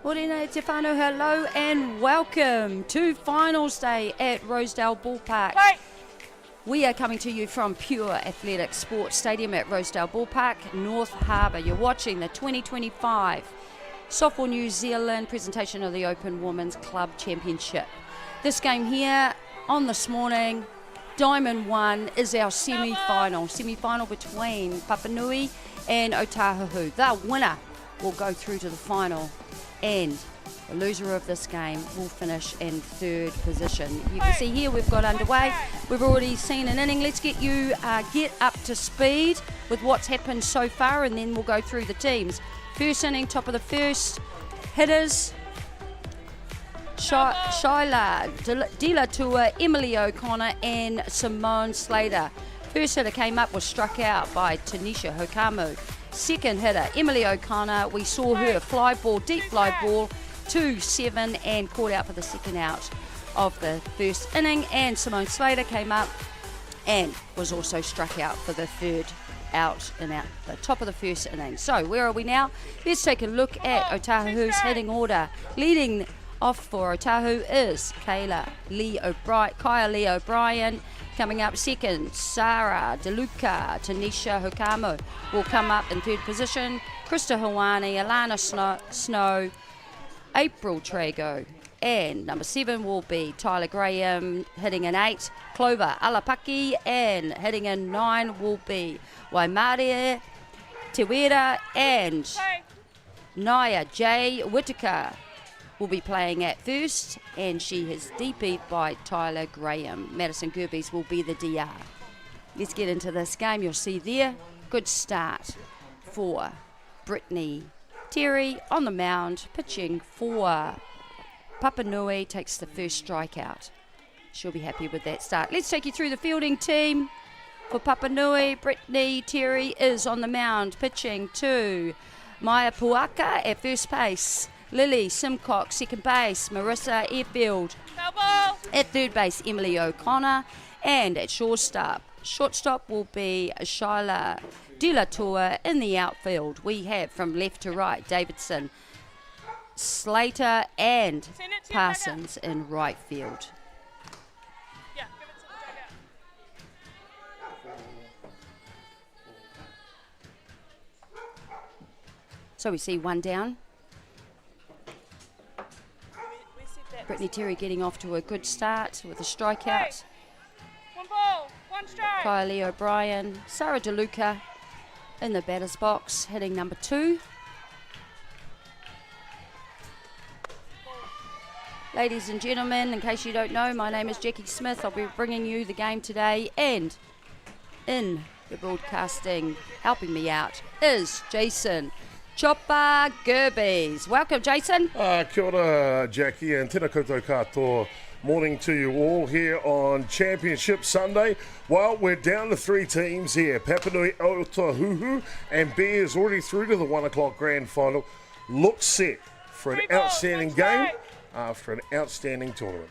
Morena te whānau, hello and welcome to finals day at Rosedale Ballpark. Right. We are coming to you from Pure Athletic Sports Stadium at Rosedale Ballpark, North Harbour. You're watching the 2025 Softball New Zealand presentation of the Open Women's Club Championship. This game here on this morning, Diamond 1 is our semi-final between Papanui and Otahuhu. The winner will go through to the final, and the loser of this game will finish in third position. You can see here we've got underway. We've already seen an inning. Let's get you get up to speed with what's happened so far, and then we'll go through the teams. First inning, top of the first, hitters Shyla Delatua, Emily O'Connor and Simone Slater. First hitter came up, was struck out by Tanisha Hokamu. Second hitter, Emily O'Connor, we saw her fly ball, deep fly ball, 2-7 and caught out for the second out of the first inning. And Simone Slater came up and was also struck out for the third out and out the top of the first inning. So where are we now? Let's take a look at Otahuhu's hitting order. Leading off for Otahuhu is Kaya Lee O'Brien. Coming up second, Sarah DeLuca. Tanisha Hokamu will come up in third position. Krista Hawani, Alana Snow, April Trago. And number 7 will be Tyler Graham hitting in 8. Clover Alapaki, and hitting in 9 will be Waimare Tewera, and Naya J. Whitaker will be playing at first, and she is DP'd by Tyler Graham. Madison Gerbes will be the DR. Let's get into this game. You'll see there, good start for Brittany Terry on the mound, pitching for Papanui, takes the first strikeout. She'll be happy with that start. Let's take you through the fielding team. For Papanui, Brittany Terry is on the mound, pitching to Maya Puaka at first base. Lily Simcock, second base. Marissa Airfield at third base. Emily O'Connor. And at shortstop will be Shyla Delatua. In the outfield, we have from left to right Davidson, Slater and Parsons in right field. Yeah, give it to the dugout. So we see one down. Brittany Terry getting off to a good start with a strikeout. One ball, one strike. Kylie O'Brien, Sarah DeLuca in the batter's box, hitting number 2. Ladies and gentlemen, in case you don't know, my name is Jackie Smith. I'll be bringing you the game today, and in the broadcasting, helping me out, is Jason Chopper Gerbes. Welcome, Jason. Kia ora, Jackie, and tēnā koutou katoa. Morning to you all here on Championship Sunday. Well, we're down to 3 teams here. Papanui, Ōtāhuhu, and Bears already through to the 1 o'clock grand final. Looks set for an outstanding game after an outstanding tournament.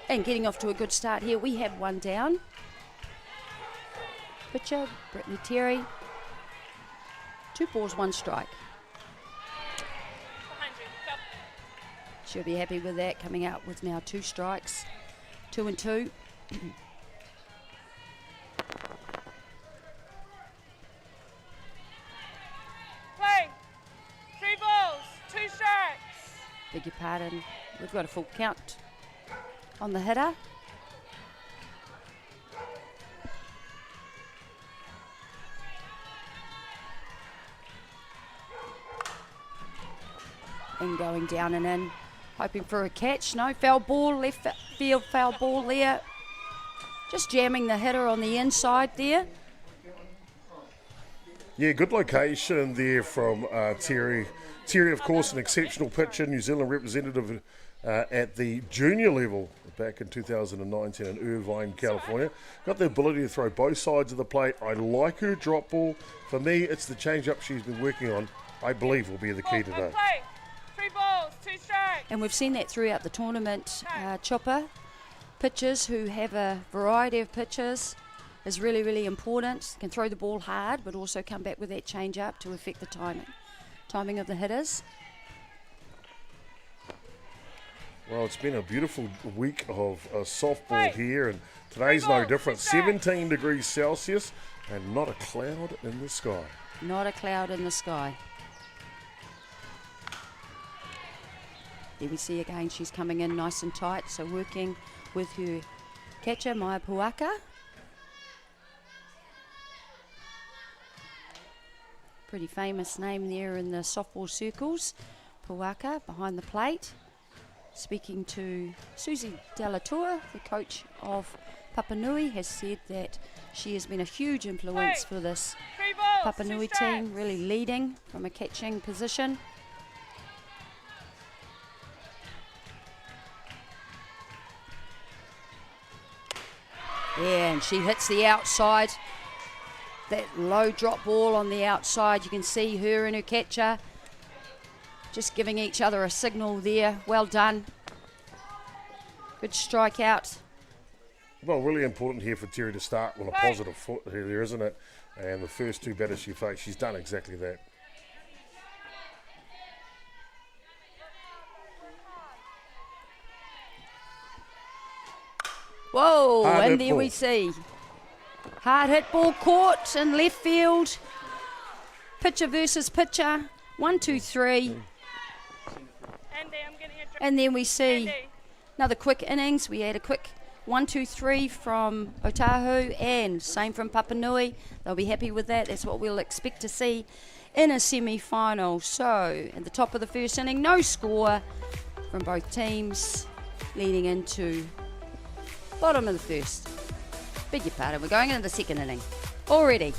And getting off to a good start here, we have one down. Pitcher, Brittany Terry. 2 balls, 1 strike. She'll be happy with that, coming out with now 2 strikes. 2 and 2. 3 balls, 2 strikes. Beg your pardon. We've got a full count on the hitter. And going down and in, hoping for a catch. No, foul ball, left field foul ball there. Just jamming the hitter on the inside there. Yeah, good location there from Terry. Terry, of course, an exceptional pitcher, New Zealand representative at the junior level back in 2019 in Irvine, California. Got the ability to throw both sides of the plate. I like her drop ball. For me, it's the change-up she's been working on, I believe, will be the key today. 3 balls, 2 strikes. And we've seen that throughout the tournament, Chopper. Pitchers who have a variety of pitches is really, really important. Can throw the ball hard, but also come back with that change up to affect the timing of the hitters. Well, it's been a beautiful week of softball here, and today's no different. 17 degrees Celsius and not a cloud in the sky. Not a cloud in the sky. There we see again, she's coming in nice and tight, so working with her catcher, Maya Puaka. Pretty famous name there in the softball circles. Puaka behind the plate. Speaking to Susie Delator, the coach of Papanui, has said that she has been a huge influence for this Papanui team, really leading from a catching position. Yeah, and she hits the outside. That low drop ball on the outside. You can see her and her catcher just giving each other a signal there. Well done. Good strikeout. Well, really important here for Terry to start on a positive foot here, isn't it? And the first two batters she faced, she's done exactly that. Whoa, Hard and hit there ball. we see. Hard hit ball caught in left field. Pitcher versus pitcher. 1, 2, 3. Andy, I'm getting a And then we see Andy. another quick innings. We had a quick 1, 2, 3 from Otahuhu and same from Papanui. They'll be happy with that. That's what we'll expect to see in a semi-final. So at the top of the first inning, no score from both teams leading into bottom of the first. Beg your pardon, we're going into the second inning already.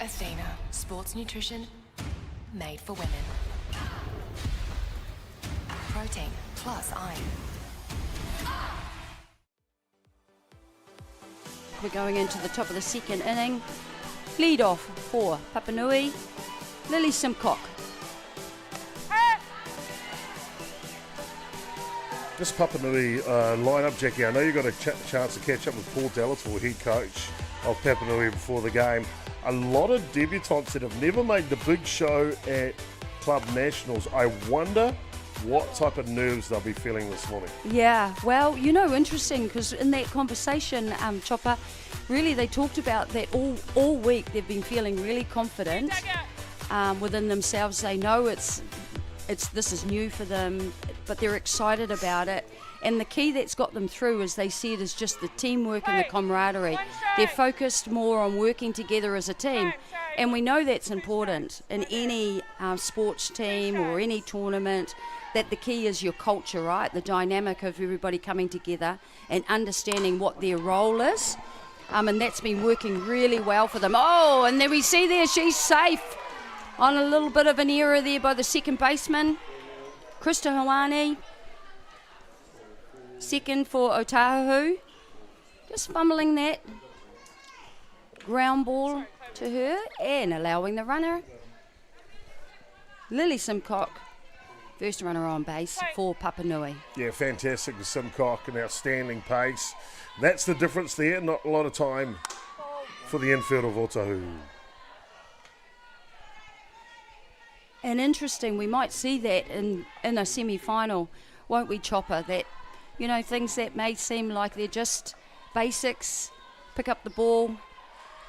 Athena, sports nutrition made for women. Protein plus iron. We're going into the top of the second inning. Lead off for Papanui, Lily Simcock. This Papanui lineup, Jackie, I know you got a chance to catch up with Paul Delator, head coach of Papanui before the game. A lot of debutants that have never made the big show at Club Nationals. I wonder what type of nerves they'll be feeling this morning. Yeah, well, interesting, because in that conversation, Chopper, really they talked about that all week. They've been feeling really confident within themselves. They know this is new for them, but they're excited about it. And the key that's got them through, as they see it, is just the teamwork and the camaraderie. They're focused more on working together as a team. And we know that's important in any sports team or any tournament, that the key is your culture, right? The dynamic of everybody coming together and understanding what their role is. And that's been working really well for them. Oh, and there we see there, she's safe on a little bit of an error there by the second baseman, Krista Hawani. Second for Otahuhu. Just fumbling that ground ball to her and allowing the runner. Lily Simcock, first runner on base for Papanui. Yeah, fantastic. Simcock, an outstanding pace. That's the difference there. Not a lot of time for the infield of Otahuhu. And interesting, we might see that in a semi-final, won't we, Chopper? That, things that may seem like they're just basics, pick up the ball,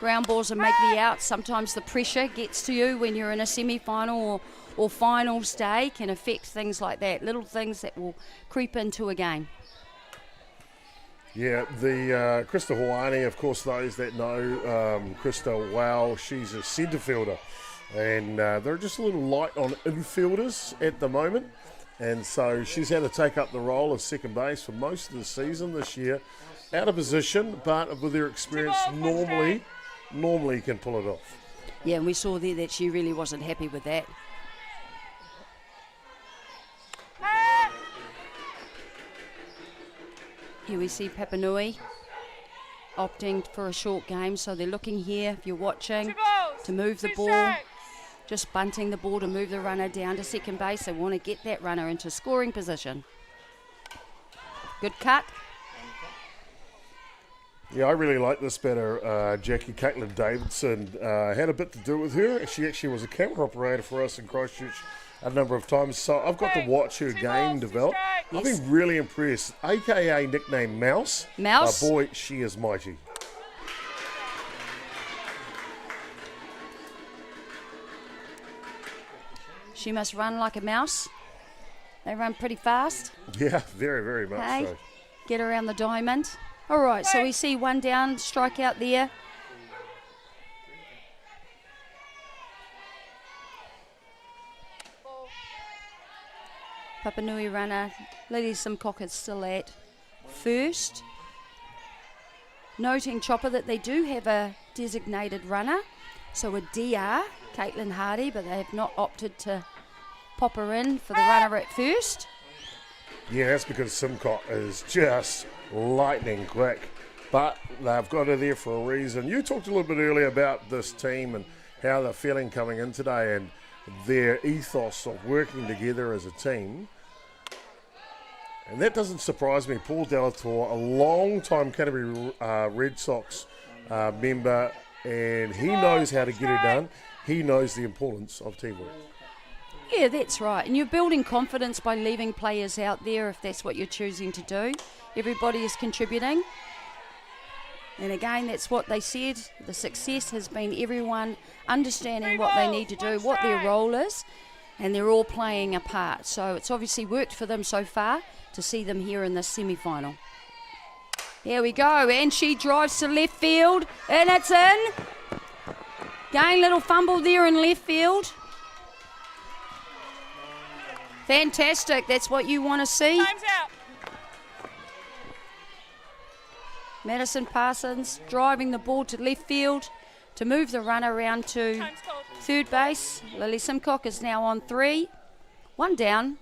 ground balls and make the out. Sometimes the pressure gets to you when you're in a semi-final or finals day, can affect things like that, little things that will creep into a game. Yeah, the Krista Hawani, of course, those that know Krista, wow, she's a centre fielder. And they're just a little light on infielders at the moment. And so she's had to take up the role of second base for most of the season this year. Out of position, but with her experience, normally can pull it off. Yeah, and we saw there that she really wasn't happy with that. Here we see Papanui opting for a short game, so they're looking here, if you're watching, to move the ball, just bunting the ball to move the runner down to second base. They want to get that runner into scoring position. Good cut. Yeah, I really like this batter, Jackie Caitlin Davidson. Had a bit to do with her. She actually was a camera operator for us in Christchurch a number of times, so I've got to watch her game develop. I've been really impressed. AKA nickname Mouse. Mouse? Boy, she is mighty. She must run like a mouse. They run pretty fast. Yeah, very, very much Hey, so. get around the diamond. All right, so we see one down, strikeout there. Papanui runner, Lily Simcock is still at first. Noting, Chopper, that they do have a designated runner, so a DR, Caitlin Hardy, but they have not opted to pop her in for the runner at first. Yeah, that's because Simcock is just lightning quick, but they've got her there for a reason. You talked a little bit earlier about this team and how they're feeling coming in today and their ethos of working together as a team. And that doesn't surprise me. Paul Delator, a long-time Canterbury Red Sox member, and he knows how to get it done. He knows the importance of teamwork. Yeah, that's right. And you're building confidence by leaving players out there if that's what you're choosing to do. Everybody is contributing. And again, that's what they said. The success has been everyone understanding what they need to do, what their role is, and they're all playing a part. So it's obviously worked for them so far to see them here in this semi-final. Here we go, and she drives to left field, and it's in. Again, little fumble there in left field. Fantastic, that's what you want to see. Time's out. Madison Parsons driving the ball to left field to move the runner around to Time's called. third base. Lily Simcock is now on 3. One down.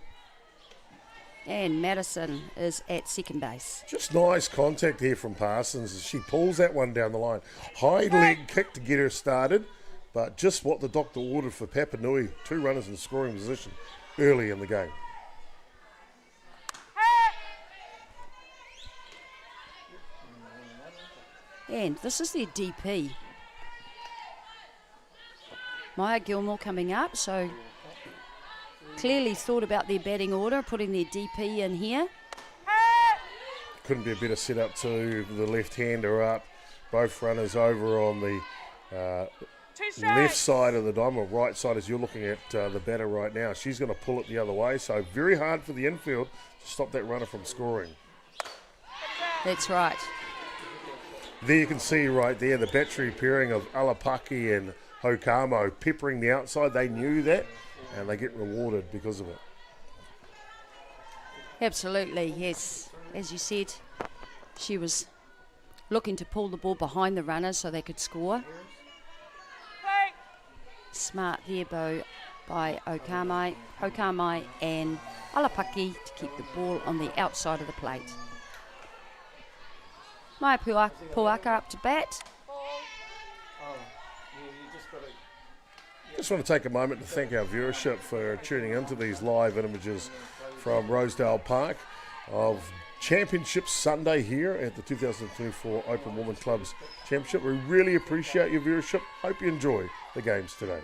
And Madison is at second base. Just nice contact here from Parsons as she pulls that one down the line. High leg kick to get her started, but just what the doctor ordered for Papanui. 2 runners in scoring position early in the game. And this is their DP. Maya Gilmore coming up, so clearly thought about their batting order, putting their DP in here. Couldn't be a better setup too. The left-hander up, both runners over on the left side of the diamond, right side as you're looking at the batter right now. She's going to pull it the other way, so very hard for the infield to stop that runner from scoring. That's right. There you can see right there the battery pairing of Alapaki and Hokamo peppering the outside. They knew that, and they get rewarded because of it. Absolutely, yes. As you said, she was looking to pull the ball behind the runners so they could score. Smart there by Hokame and Alapaki to keep the ball on the outside of the plate. Mai Puaka up to bat. Just want to take a moment to thank our viewership for tuning into these live images from Rosedale Park of Championship Sunday here at the 2024 Open Women Clubs Championship. We really appreciate your viewership. Hope you enjoy the games today.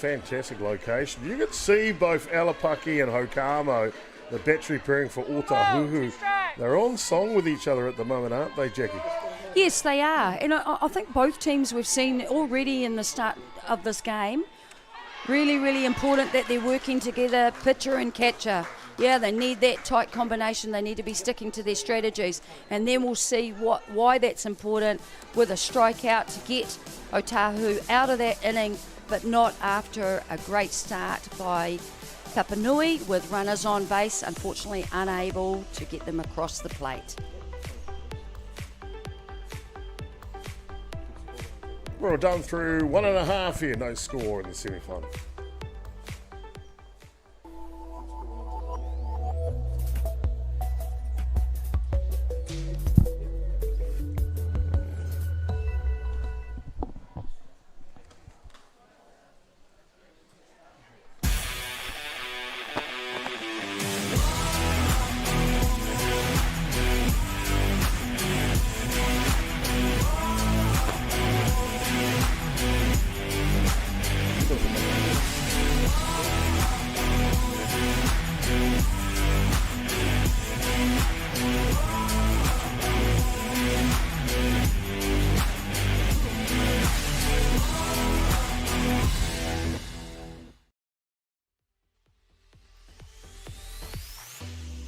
fantastic location. You can see both Alapaki and Hokamo, the battery pairing for Ōtāhuhu. They're on song with each other at the moment, aren't they, Jackie? Yes, they are. And I think both teams we've seen already in the start of this game. Really, really important that they're working together, pitcher and catcher. Yeah, they need that tight combination. They need to be sticking to their strategies. And then we'll see why that's important with a strikeout to get Otahuhu out of that inning, but not after a great start by Papanui with runners on base, unfortunately unable to get them across the plate. We're done through 1.5 here, no score in the semi-final.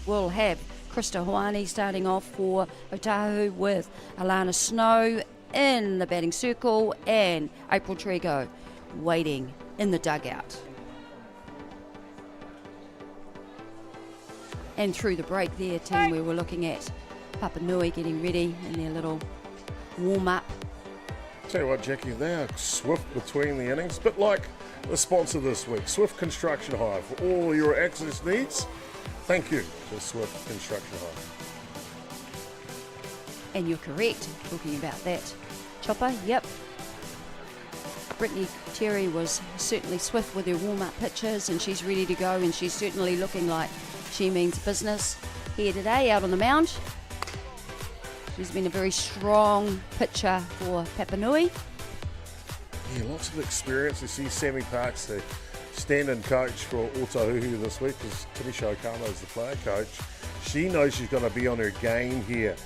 We'll have Krista Hoani starting off for Otahuhu with Alana Snow in the batting circle and April Trigo waiting in the dugout. And through the break there, team, we were looking at Papanui getting ready in their little warm-up. Tell you what, Jackie, they are swift between the innings, but like the sponsor this week, Swift Construction Hire, for all your access needs. Thank you to Swift Construction Hire. And you're correct, talking about that. Chopper, yep. Brittany Terry was certainly swift with her warm-up pitches, and she's ready to go, and she's certainly looking like she means business here today out on the mound. She's been a very strong pitcher for Papanui. Yeah, lots of experience. You see Sammy Parks, the stand-in coach for Otahuhu this week, because Tanisha Okamo is the player coach. She knows she's going to be on her game here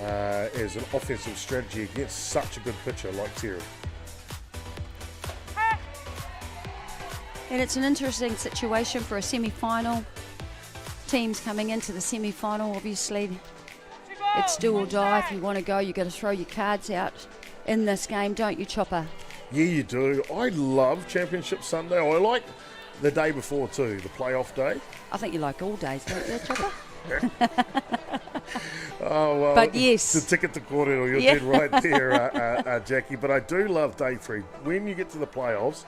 as an offensive strategy against such a good pitcher like Terry. And it's an interesting situation for a semi-final. Teams coming into the semi-final, obviously, it's do or die. If you want to go, you've got to throw your cards out in this game, don't you, Chopper? Yeah, you do. I love Championship Sunday. I like the day before too, the playoff day. I think you like all days, don't you, Chopper? Oh, well, but yes. The ticket to Kōrero, you're dead right there, Jackie. But I do love day 3. When you get to the playoffs,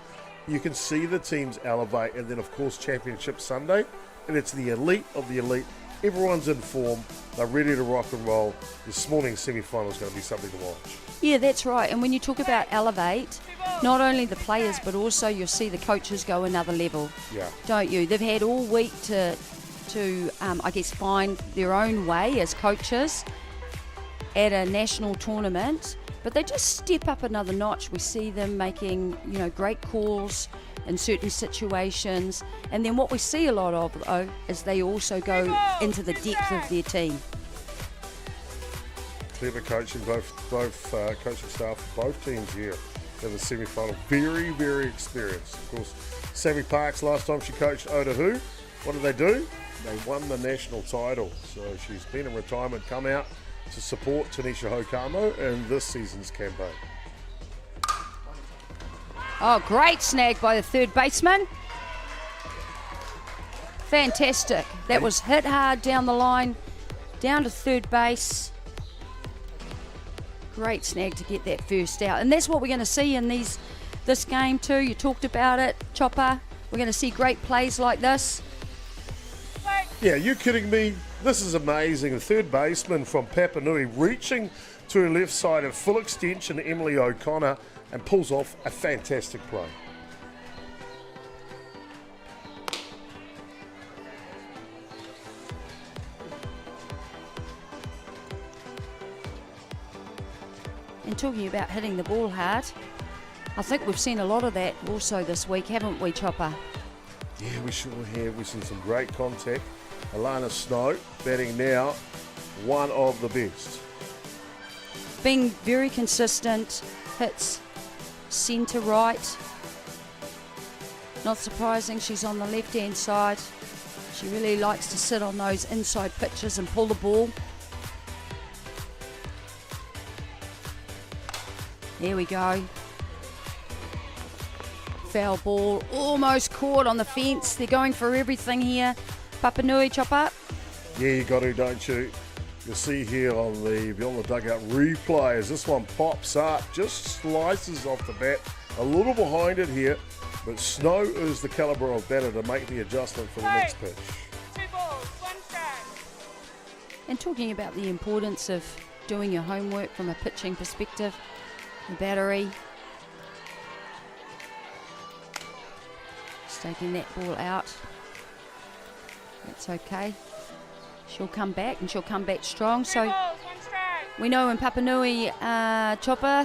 you can see the teams elevate, and then, of course, Championship Sunday, and it's the elite of the elite. Everyone's in form. They're ready to rock and roll. This morning's semi-final is going to be something to watch. Yeah, that's right. And when you talk about elevate, not only the players, but also you'll see the coaches go another level. Yeah. Don't you? They've had all week to I guess, find their own way as coaches at a national tournament, but they just step up another notch. We see them making, great calls in certain situations, and then what we see a lot of, though, is they also go into the depth of their team. Clever coaching, both coaching staff for both teams here in the semi-final. Very, very experienced. Of course, Sammy Parks, last time she coached Otahuhu, what did they do? They won the national title. So she's been in retirement, come out to support Tanisha Hokamo in this season's campaign. Oh, great snag by the third baseman. Fantastic. That was hit hard down the line, down to third base. Great snag to get that first out. And that's what we're going to see in this game too. You talked about it, Chopper. We're going to see great plays like this. Yeah, you kidding me? This is amazing. The third baseman from Papanui reaching to her left side at full extension, Emily O'Connor, and pulls off a fantastic play. And talking about hitting the ball hard, I think we've seen a lot of that also this week, haven't we, Chopper? Yeah, we sure have. We've seen some great contact. Alana Snow batting now, one of the best. Being very consistent, hits centre right. Not surprising, she's on the left-hand side. She really likes to sit on those inside pitches and pull the ball. There we go. Foul ball, almost caught on the fence. They're going for everything here. Papanui, Chopper. Yeah, you got to, don't you? You'll see here on the Beyond the Dugout replay as this one pops up, just slices off the bat, a little behind it here, but Snow is the calibre of batter to make the adjustment for the next pitch. 2 balls, 1 strike. And talking about the importance of doing your homework from a pitching perspective, the battery. Just taking that ball out. That's okay. She'll come back and she'll come back strong. 3 So balls, 1 strike. we know in Papanui, Chopper,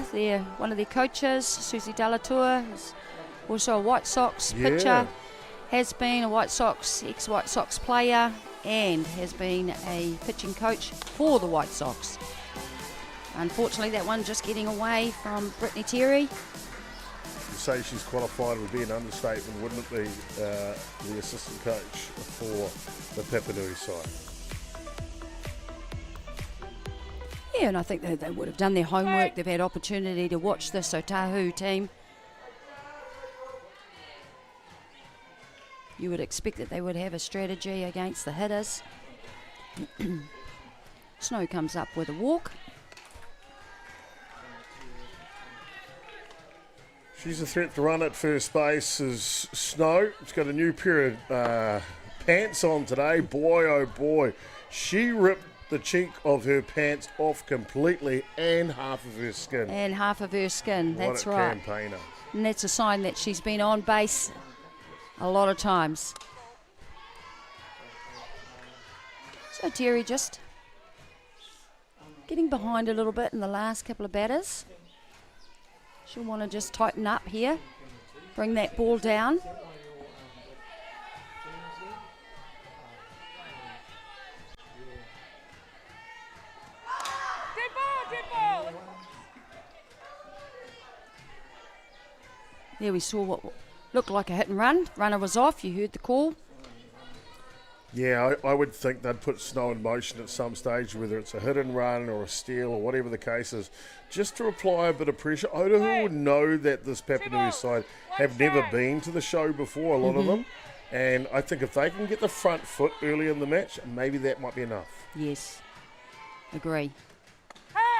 one of their coaches, Susie Dalatua, is also a White Sox pitcher, has been a White Sox, ex-White Sox player, and has been a pitching coach for the White Sox. Unfortunately, that one just getting away from Brittany Terry. To say she's qualified would be an understatement, wouldn't it be, the assistant coach for the Papanui side? Yeah, and I think they would have done their homework. They've had opportunity to watch this Otahuhu team. You would expect that they would have a strategy against the hitters. Snow comes up with a walk. She's a threat to run at first base is Snow. She's got a new pair of pants on today. Boy, oh boy. She ripped the cheek of her pants off completely and half of her skin. And half of her skin, that's what a right. campaigner. And that's a sign that she's been on base a lot of times. So Terry just getting behind a little bit in the last couple of batters. She'll want to just tighten up here, bring that ball down. Dead ball. There we saw what looked like a hit and run. Runner was off, you heard the call. Yeah, I would think they'd put Snow in motion at some stage, whether it's a hit and run or a steal or whatever the case is, just to apply a bit of pressure. Otahuhu would know that this Papanui side have never been to the show before, a lot of them. And I think if they can get the front foot early in the match, maybe that might be enough. Yes, agree.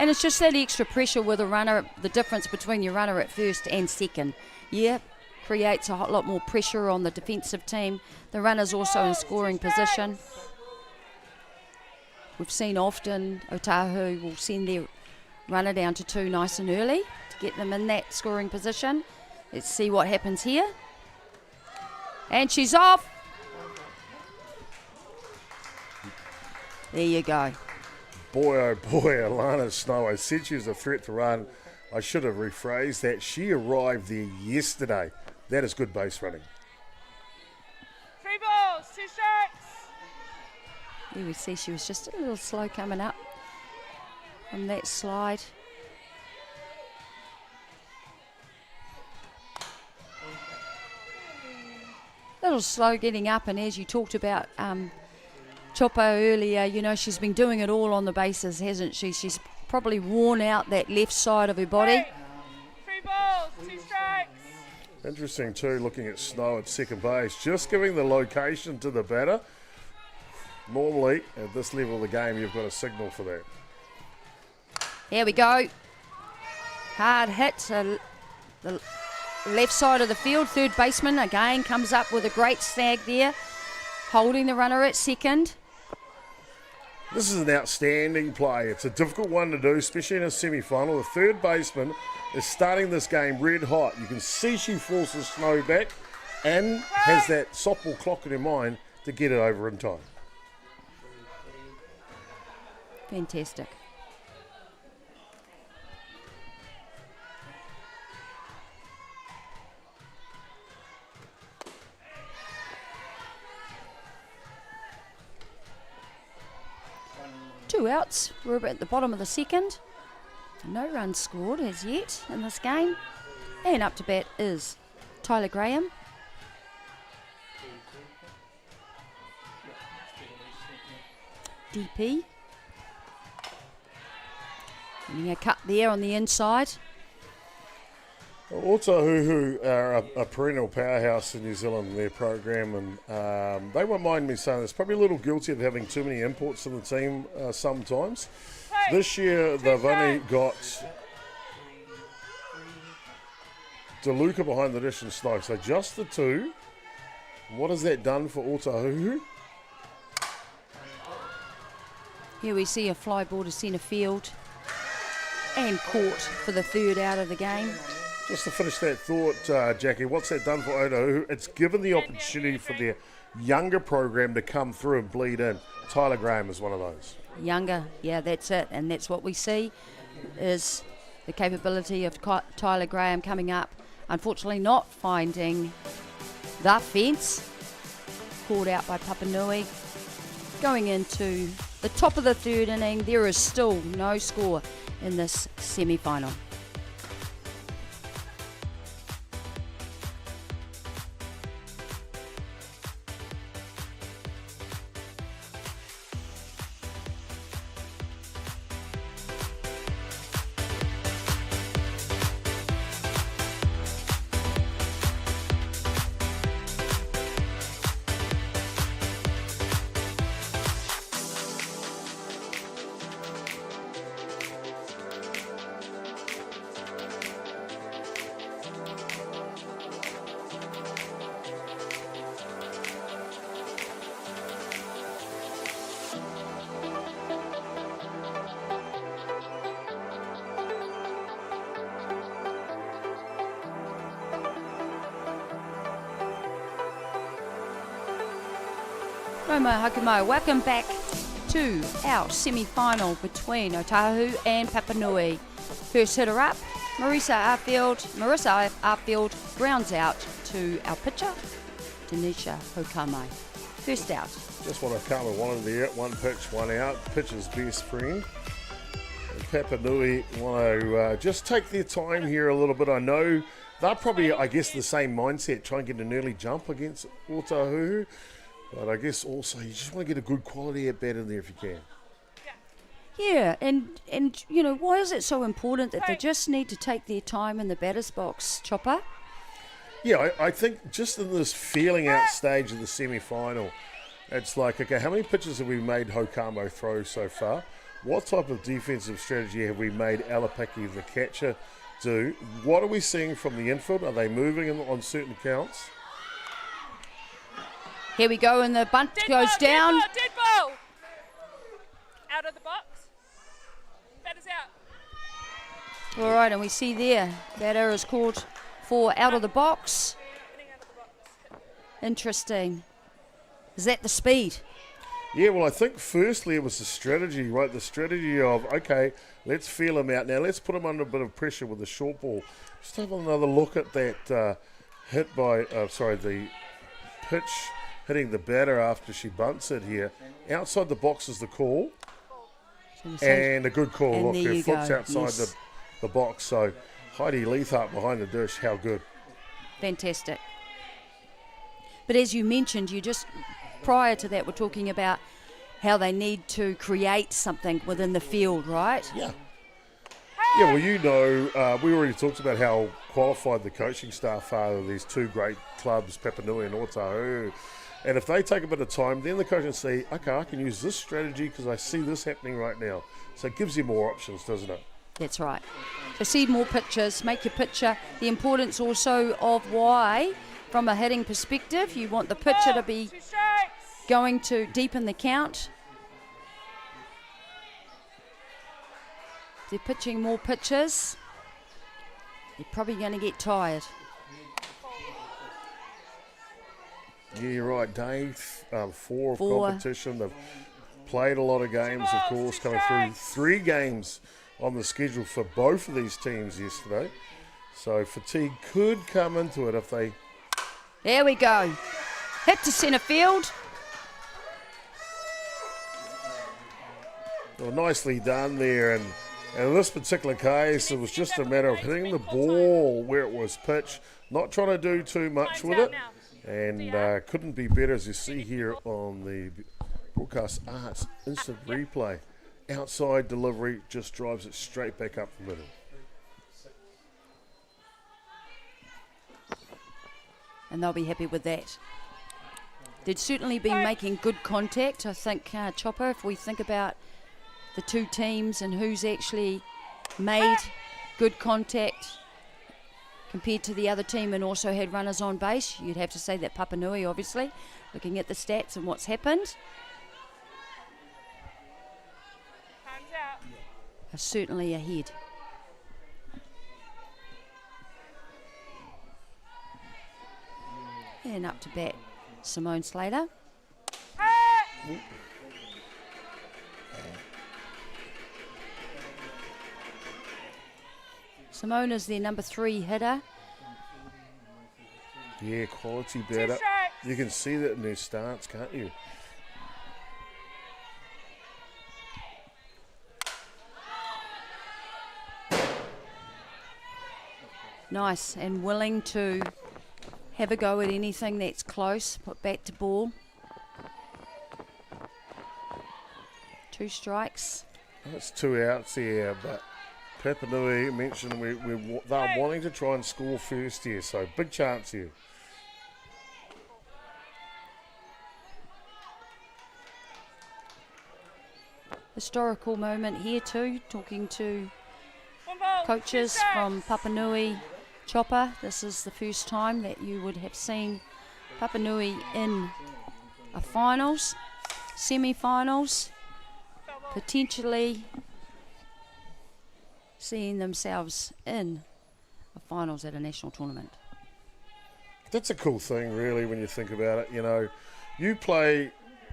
And it's just that extra pressure with a runner, the difference between your runner at first and second. Yeah, creates a lot more pressure on the defensive team. The runner's also in scoring position. We've seen often Otahuhu will send their runner down to 2 nice and early to get them in that scoring position. Let's see what happens here. And she's off. There you go. Boy, oh boy, Alana Snow. I said she was a threat to run. I should have rephrased that. She arrived there yesterday. That is good base running. 3 balls, 2 strikes. Here we see she was just a little slow coming up from that slide. A little slow getting up, and as you talked about Chopper earlier, you know, she's been doing it all on the bases, hasn't she? She's probably worn out that left side of her body. 3 balls, 2 strikes. Interesting too, looking at Snow at second base, just giving the location to the batter. Normally, at this level of the game, you've got a signal for that. Here we go. Hard hit to the left side of the field. Third baseman again comes up with a great snag there, holding the runner at second. This is an outstanding play. It's a difficult one to do, especially in a semi-final. The third baseman is starting this game red hot. You can see she forces Snow back and has that softball clock in her mind to get it over in time. Fantastic. 2 outs. We're at the bottom of the second. No runs scored as yet in this game. And up to bat is Tyler Graham. DP. Getting a cut there on the inside. Otahuhu are a perennial powerhouse in New Zealand in their program, and they won't mind me saying this, probably a little guilty of having too many imports in the team sometimes. This year they've only got DeLuca behind the dish and Snow, so just the two. What has that done for Ōtāhuhu? Here we see a fly ball to centre field and caught for the third out of the game. Just to finish that thought, Jackie, what's that done for Otahuhu? It's given the opportunity for their younger program to come through and bleed in. Tyler Graham is one of those. Younger, yeah, that's it. And that's what we see is the capability of Tyler Graham coming up. Unfortunately not finding the fence. Called out by Papanui. Going into the top of the third inning, there is still no score in this semi-final. Roma Hakumo, welcome back to our semi-final between Otahuhu and Papanui. First hitter up, Marissa Arfield grounds out to our pitcher, Tanisha Hokame. First out. Just what Okama wanted there, one pitch, one out, pitcher's best friend. And Papanui want to just take their time here a little bit. I know they're probably, I guess, the same mindset, try and get an early jump against Otahuhu. But I guess also you just want to get a good quality at bat in there if you can. Yeah, and you know, why is it so important that they just need to take their time in the batter's box, Chopper? Yeah, I think just in this feeling out stage of the semi-final, it's like, okay, how many pitches have we made Hokamo throw so far? What type of defensive strategy have we made Alapaki, the catcher, do? What are we seeing from the infield? Are they moving on certain counts? Here we go, and the bunt goes down. Dead ball. Out of the box. Batter's out. All right, and we see there, batter is called for out of the box. Interesting. Is that the speed? Yeah, well, I think firstly it was the strategy, right? The strategy of, okay, let's feel him out. Now let's put him under a bit of pressure with the short ball. Just have another look at that hit by, the pitch hitting the batter after she bunts it here. Outside the box is the call. And a good call. Look, her foot's outside the box. So Heidi Leithart behind the dish. How good. Fantastic. But as you mentioned, you just, prior to that, we're talking about how they need to create something within the field, right? Yeah. Yeah, well, you know, we already talked about how qualified the coaching staff are of these two great clubs, Papanui and Otahuhu. And if they take a bit of time, then the coach can say, okay, I can use this strategy because I see this happening right now. So it gives you more options, doesn't it? That's right. So see more pictures, make your picture. The importance also of why, from a hitting perspective, you want the pitcher to be going to deepen the count. If they're pitching more pitches, you're probably going to get tired. Yeah, you're right, Dave. Four of competition. They've played a lot of games, of course, coming through. 3 games on the schedule for both of these teams yesterday. So fatigue could come into it if they... There we go. Hit to centre field. Well, nicely done there, and in this particular case, it was just a matter of hitting the ball where it was pitched, not trying to do too much with it, and couldn't be better, as you see here on the broadcast arts instant replay. Outside delivery just drives it straight back up the middle. And they'll be happy with that. They'd certainly been making good contact, I think, Chopper, if we think about the two teams and who's actually made good contact compared to the other team and also had runners on base. You'd have to say that Papanui, obviously, looking at the stats and what's happened, are certainly ahead. And up to bat, Simone Slater. Simone is their number 3 hitter. Yeah, quality batter. You can see that in their starts, can't you? Nice, and willing to have a go at anything that's close. Put bat to ball. 2 strikes. That's 2 outs here, but Papanui mentioned they're wanting to try and score first here, so big chance here. Historical moment here too, talking to coaches from Papanui. Chopper, this is the first time that you would have seen Papanui in a finals, semi-finals, potentially seeing themselves in a finals at a national tournament. That's a cool thing, really, when you think about it. You know, you play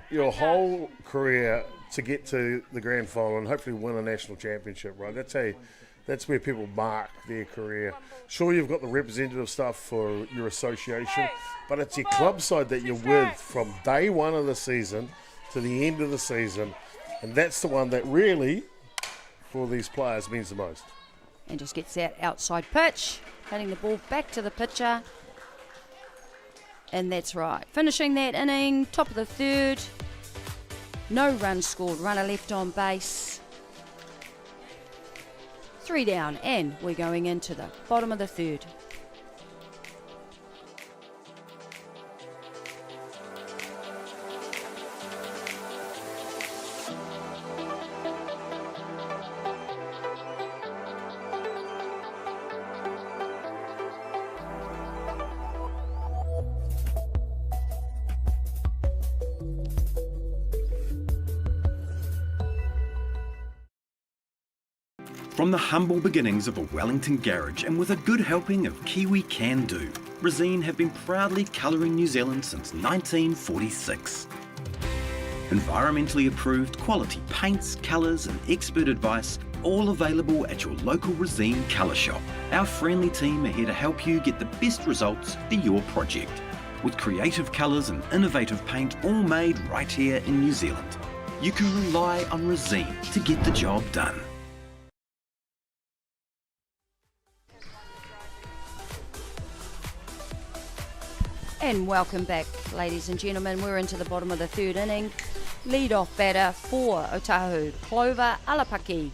your whole career to get to the grand final and hopefully win a national championship, right? That's where people mark their career. Sure, you've got the representative stuff for your association, but it's your club side that you're with from day one of the season to the end of the season, and that's the one that really, for these players, means the most. And just gets that outside pitch, hitting the ball back to the pitcher. And that's right. Finishing that inning, top of the 3rd. No runs scored, runner left on base. 3 down, and we're going into the bottom of the 3rd. From the humble beginnings of a Wellington garage and with a good helping of Kiwi Can Do, Resene have been proudly colouring New Zealand since 1946. Environmentally approved quality paints, colours and expert advice, all available at your local Resene colour shop. Our friendly team are here to help you get the best results for your project, with creative colours and innovative paint all made right here in New Zealand. You can rely on Resene to get the job done. And welcome back, ladies and gentlemen. We're into the bottom of the 3rd inning. Lead-off batter for Otahuhu, Clover Alapaki.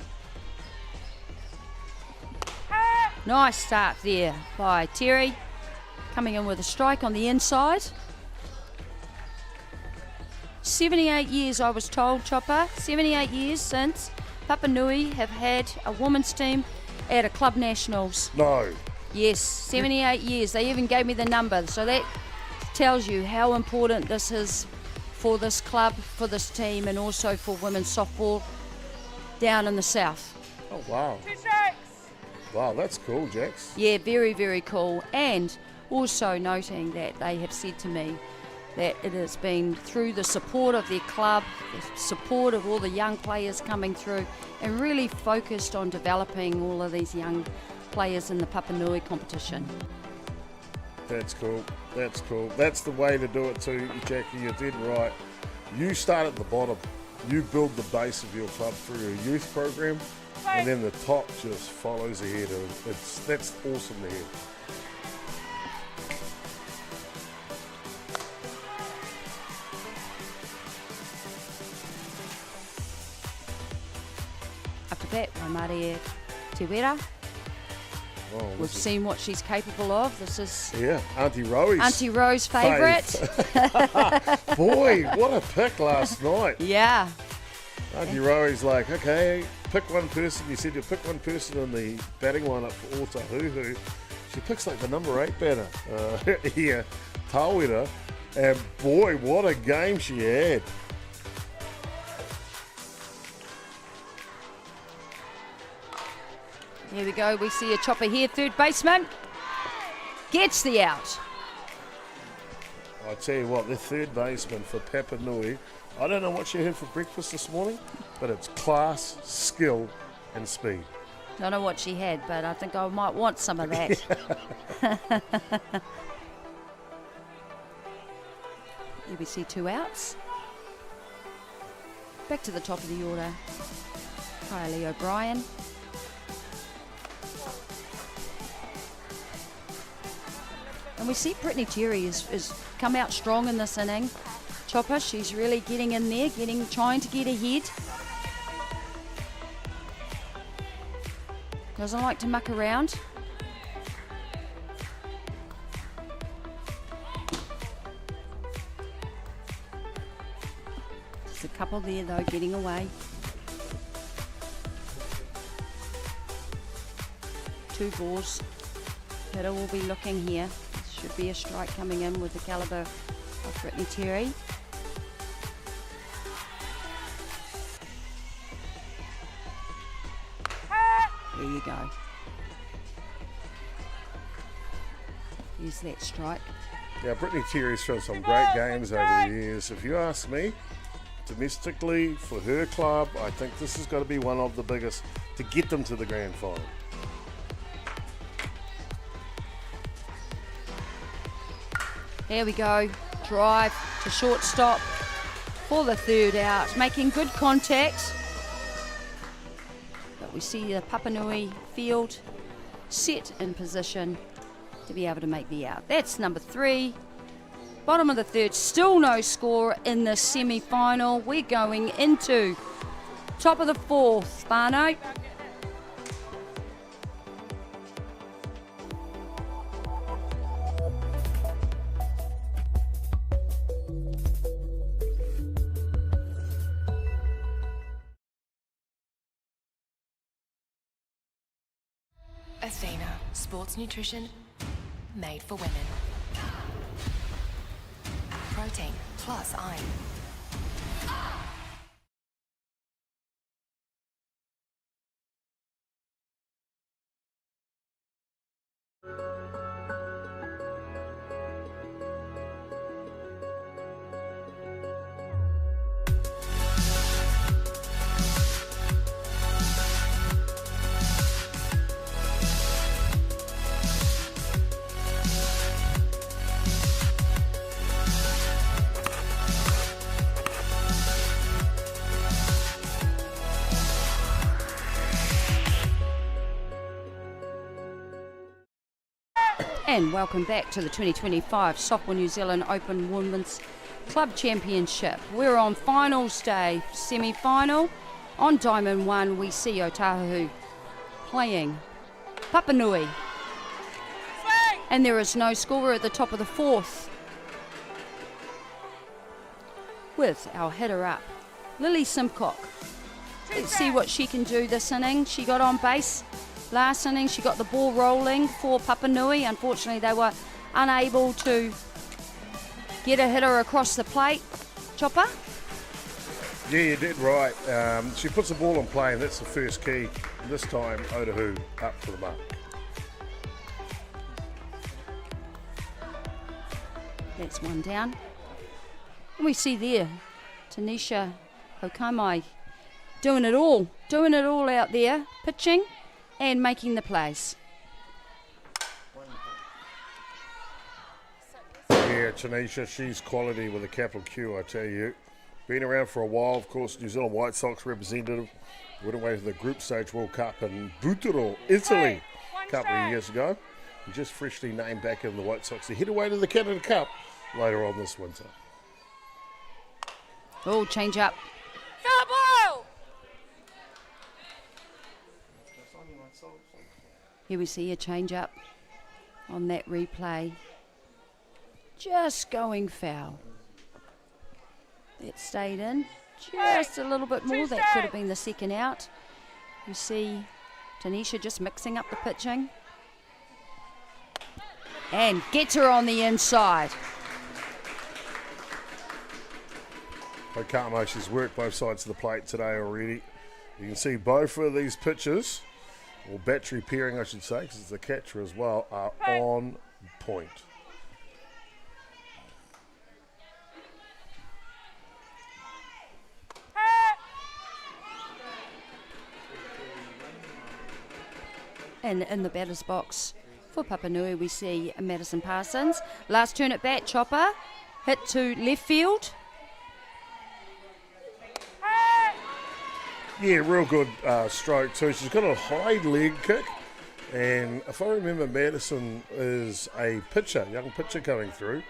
Nice start there by Terry. Coming in with a strike on the inside. 78 years, I was told, Chopper. 78 years since Papanui have had a women's team at a club nationals. No. Yes, 78 years. They even gave me the number, so that tells you how important this is for this club, for this team, and also for women's softball down in the south. Oh, wow. 2 strikes. Wow, that's cool, Jax. Yeah, very, very cool. And also noting that they have said to me that it has been through the support of their club, the support of all the young players coming through, and really focused on developing all of these young players in the Papanui competition. That's cool. That's cool. That's the way to do it too, Jackie. You did right. You start at the bottom. You build the base of your club through your youth program, and then the top just follows ahead. That's awesome to hear. After that, Maria Te Wera. Oh, We've seen what she's capable of. This is Auntie Roe's Auntie Rose's favourite. Boy, what a pick last night. Yeah. Auntie Roe's like, okay, pick one person. You said you pick one person in the batting lineup for Otahuhu. She picks like the number 8 batter, Tawera. And boy, what a game she had. Here we go. We see a chopper here. Third baseman gets the out. I tell you what, the third baseman for Papanui, I don't know what she had for breakfast this morning, but it's class, skill, and speed. Don't know what she had, but I think I might want some of that. Here we see 2 outs. Back to the top of the order. Kylie O'Brien. And we see Brittany Terry has come out strong in this inning. Chopper, she's really getting in there, trying to get ahead. Doesn't like to muck around. Just a couple there though, getting away. 2 balls. Hitter will be looking here. Should be a strike coming in with the calibre of Brittany Terry. There you go. Here's that strike. Yeah, Brittany Terry's shown some great games over the years. If you ask me, domestically, for her club, I think this has got to be one of the biggest to get them to the grand final. There we go. Drive to shortstop for the third out. Making good contact. But we see the Papanui field set in position to be able to make the out. That's number 3. Bottom of the third. Still no score in the semi-final. We're going into top of the 4th. Barno. Athena, sports nutrition made for women. Protein plus iron. And welcome back to the 2025 Softball New Zealand Open Women's Club Championship. We're on finals day, semi-final. On Diamond 1 we see Otahuhu playing Papanui. And there is no scorer at the top of the 4th. With our hitter up, Lily Simcock. Let's see what she can do this inning. She got on base last inning. She got the ball rolling for Papanui. Unfortunately, they were unable to get a hitter across the plate. Chopper? Yeah, you did right. She puts the ball in play, and that's the first key. This time, Otahuhu up for the mark. That's one down. And we see there, Tanisha Hokamai doing it all out there, pitching and making the plays. Yeah, Tanisha, she's quality with a capital Q, I tell you. been around for a while. Of course, New Zealand White Sox representative. Went away to the Group Stage World Cup in Butero, Italy, a couple of years ago. And just freshly named back in the White Sox to head away to the Canada Cup later on this winter. Oh, change up. Foul ball! Here we see a change up on that replay. Just going foul. That stayed in just a little bit more. That could have been the second out. You see Tanisha just mixing up the pitching. And gets her on the inside. Okamo, she's worked both sides of the plate today already. You can see both of these pitches, or battery pairing I should say, because it's the catcher as well, are on point. And in the batter's box for Papanui, we see Madison Parsons. Last turn at bat, chopper, hit to left field. Yeah, real good stroke too. She's got a high leg kick, and if I remember, Madison is a pitcher, young pitcher coming through,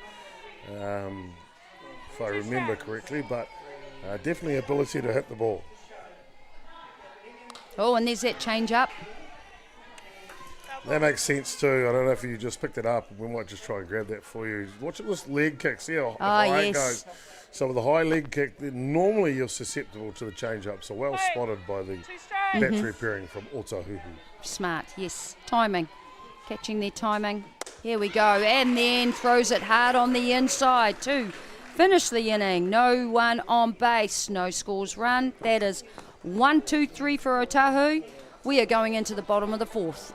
if I remember correctly, but definitely ability to hit the ball. Oh, and there's that change up. That makes sense too. I don't know if you just picked it up. We might just try and grab that for you. Watch this leg kick. See how high it goes. So with a high leg kick, normally you're susceptible to the change up. So well spotted by the battery pairing from Otahuhu. Smart, yes. Timing. Catching their timing. Here we go. And then throws it hard on the inside to finish the inning. No one on base. No scores run. That is 1-2-3 for Otahuhu. We are going into the bottom of the fourth.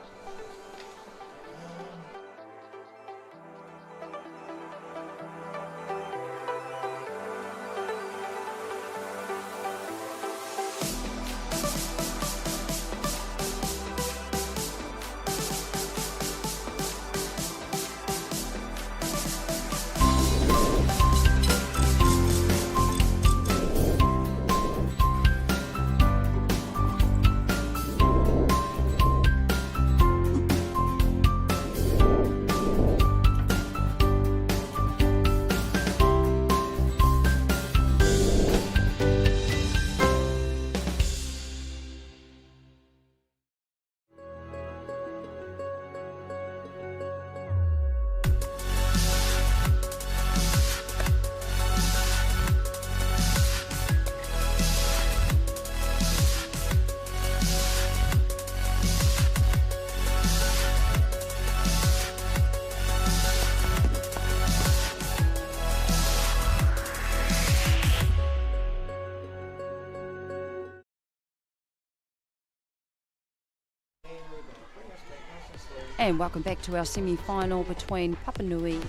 And welcome back to our semi-final between Papanui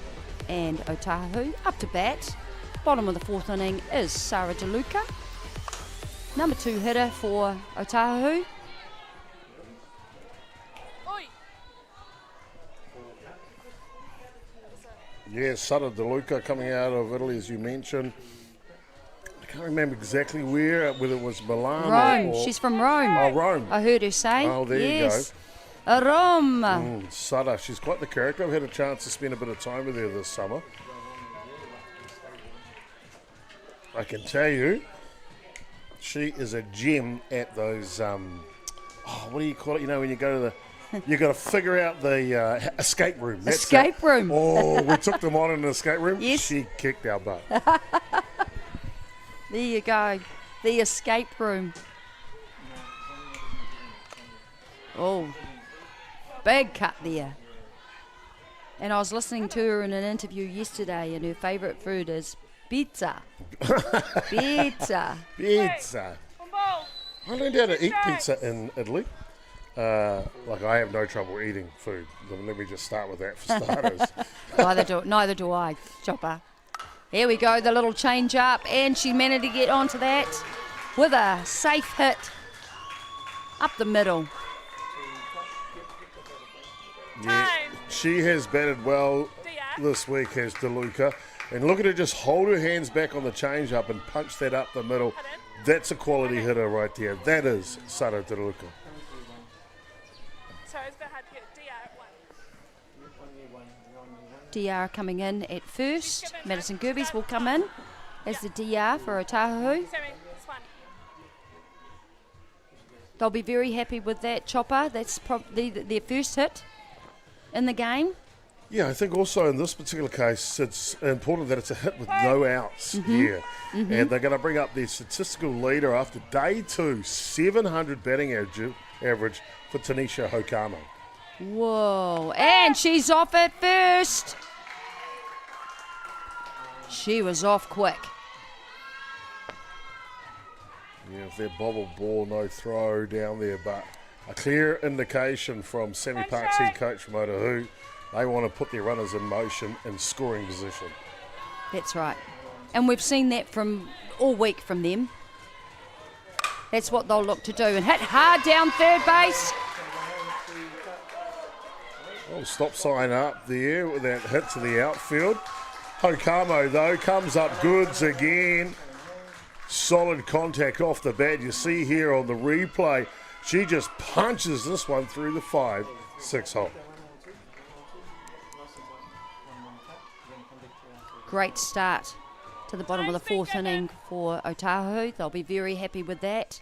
and Otahuhu. Up to bat, bottom of the fourth inning is Sarah DeLuca. Number 2 hitter for Otahuhu. Yeah, Sarah DeLuca coming out of Italy, as you mentioned. I can't remember exactly whether it was Milan Rome. or She's from Rome. Oh, Rome. I heard her say. Oh, there yes. you go. Rome. Sada, she's quite the character. I've had a chance to spend a bit of time with her this summer. I can tell you, she is a gem at those, what do you call it? You know, when you go to you got to figure out the escape room. That's Escape room. Oh, we took them on in an escape room. Yes. She kicked our butt. There you go. The escape room. Oh. Big cut there. And I was listening to her in an interview yesterday, and her favourite food is pizza. Pizza. Pizza. I learned how to eat pizza in Italy. Like, I have no trouble eating food. Let me just start with that for starters. Neither do I, Chopper. Here we go, the little change up, and she managed to get onto that with a safe hit up the middle. Yeah, she has batted well this week, has DeLuca. And look at her just hold her hands back on the change-up and punch that up the middle. That's a quality hitter right there. That is Sara Teraluka. Sorry, it's a bit hard to get DR at one. DR coming in at first. Madison Gerbes will come in as the DR for Otahuhu. Sammy, this one. They'll be very happy with that chopper. That's probably their first hit in the game. Yeah, I think also in this particular case, it's important that it's a hit with no outs here. And they're going to bring up their statistical leader after day 2, 700 batting average for Tanisha Hokamo. Whoa, and she's off at first. She was off quick. Yeah, if that bobble ball, no throw down there, but a clear indication from Sammy Park's head coach from Otahuhu. They want to put their runners in motion in scoring position. That's right. And we've seen that from all week from them. That's what they'll look to do. And hit hard down third base. Oh, stop sign up there with that hit to the outfield. Hokamo, though, comes up goods again. Solid contact off the bat. You see here on the replay, she just punches this one through the 5-6 hole. Great start to the bottom of the 4th inning for Otahuhu. They'll be very happy with that.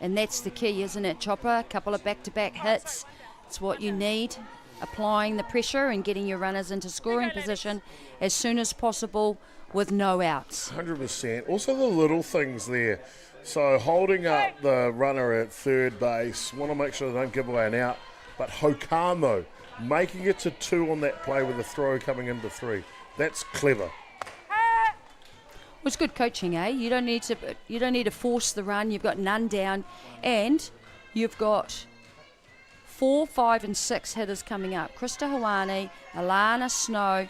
And that's the key, isn't it, Chopper? A couple of back-to-back hits. It's what you need. Applying the pressure and getting your runners into scoring position as soon as possible with no outs. 100%. Also the little things there. So holding up the runner at third base, want to make sure they don't give away an out. But Hokamo making it to 2 on that play with a throw coming into 3. That's clever. Well, it's good coaching, eh? You don't need to force the run. You've got none down, and you've got 4, 5, and 6 hitters coming up. Krista Hawani, Alana Snow,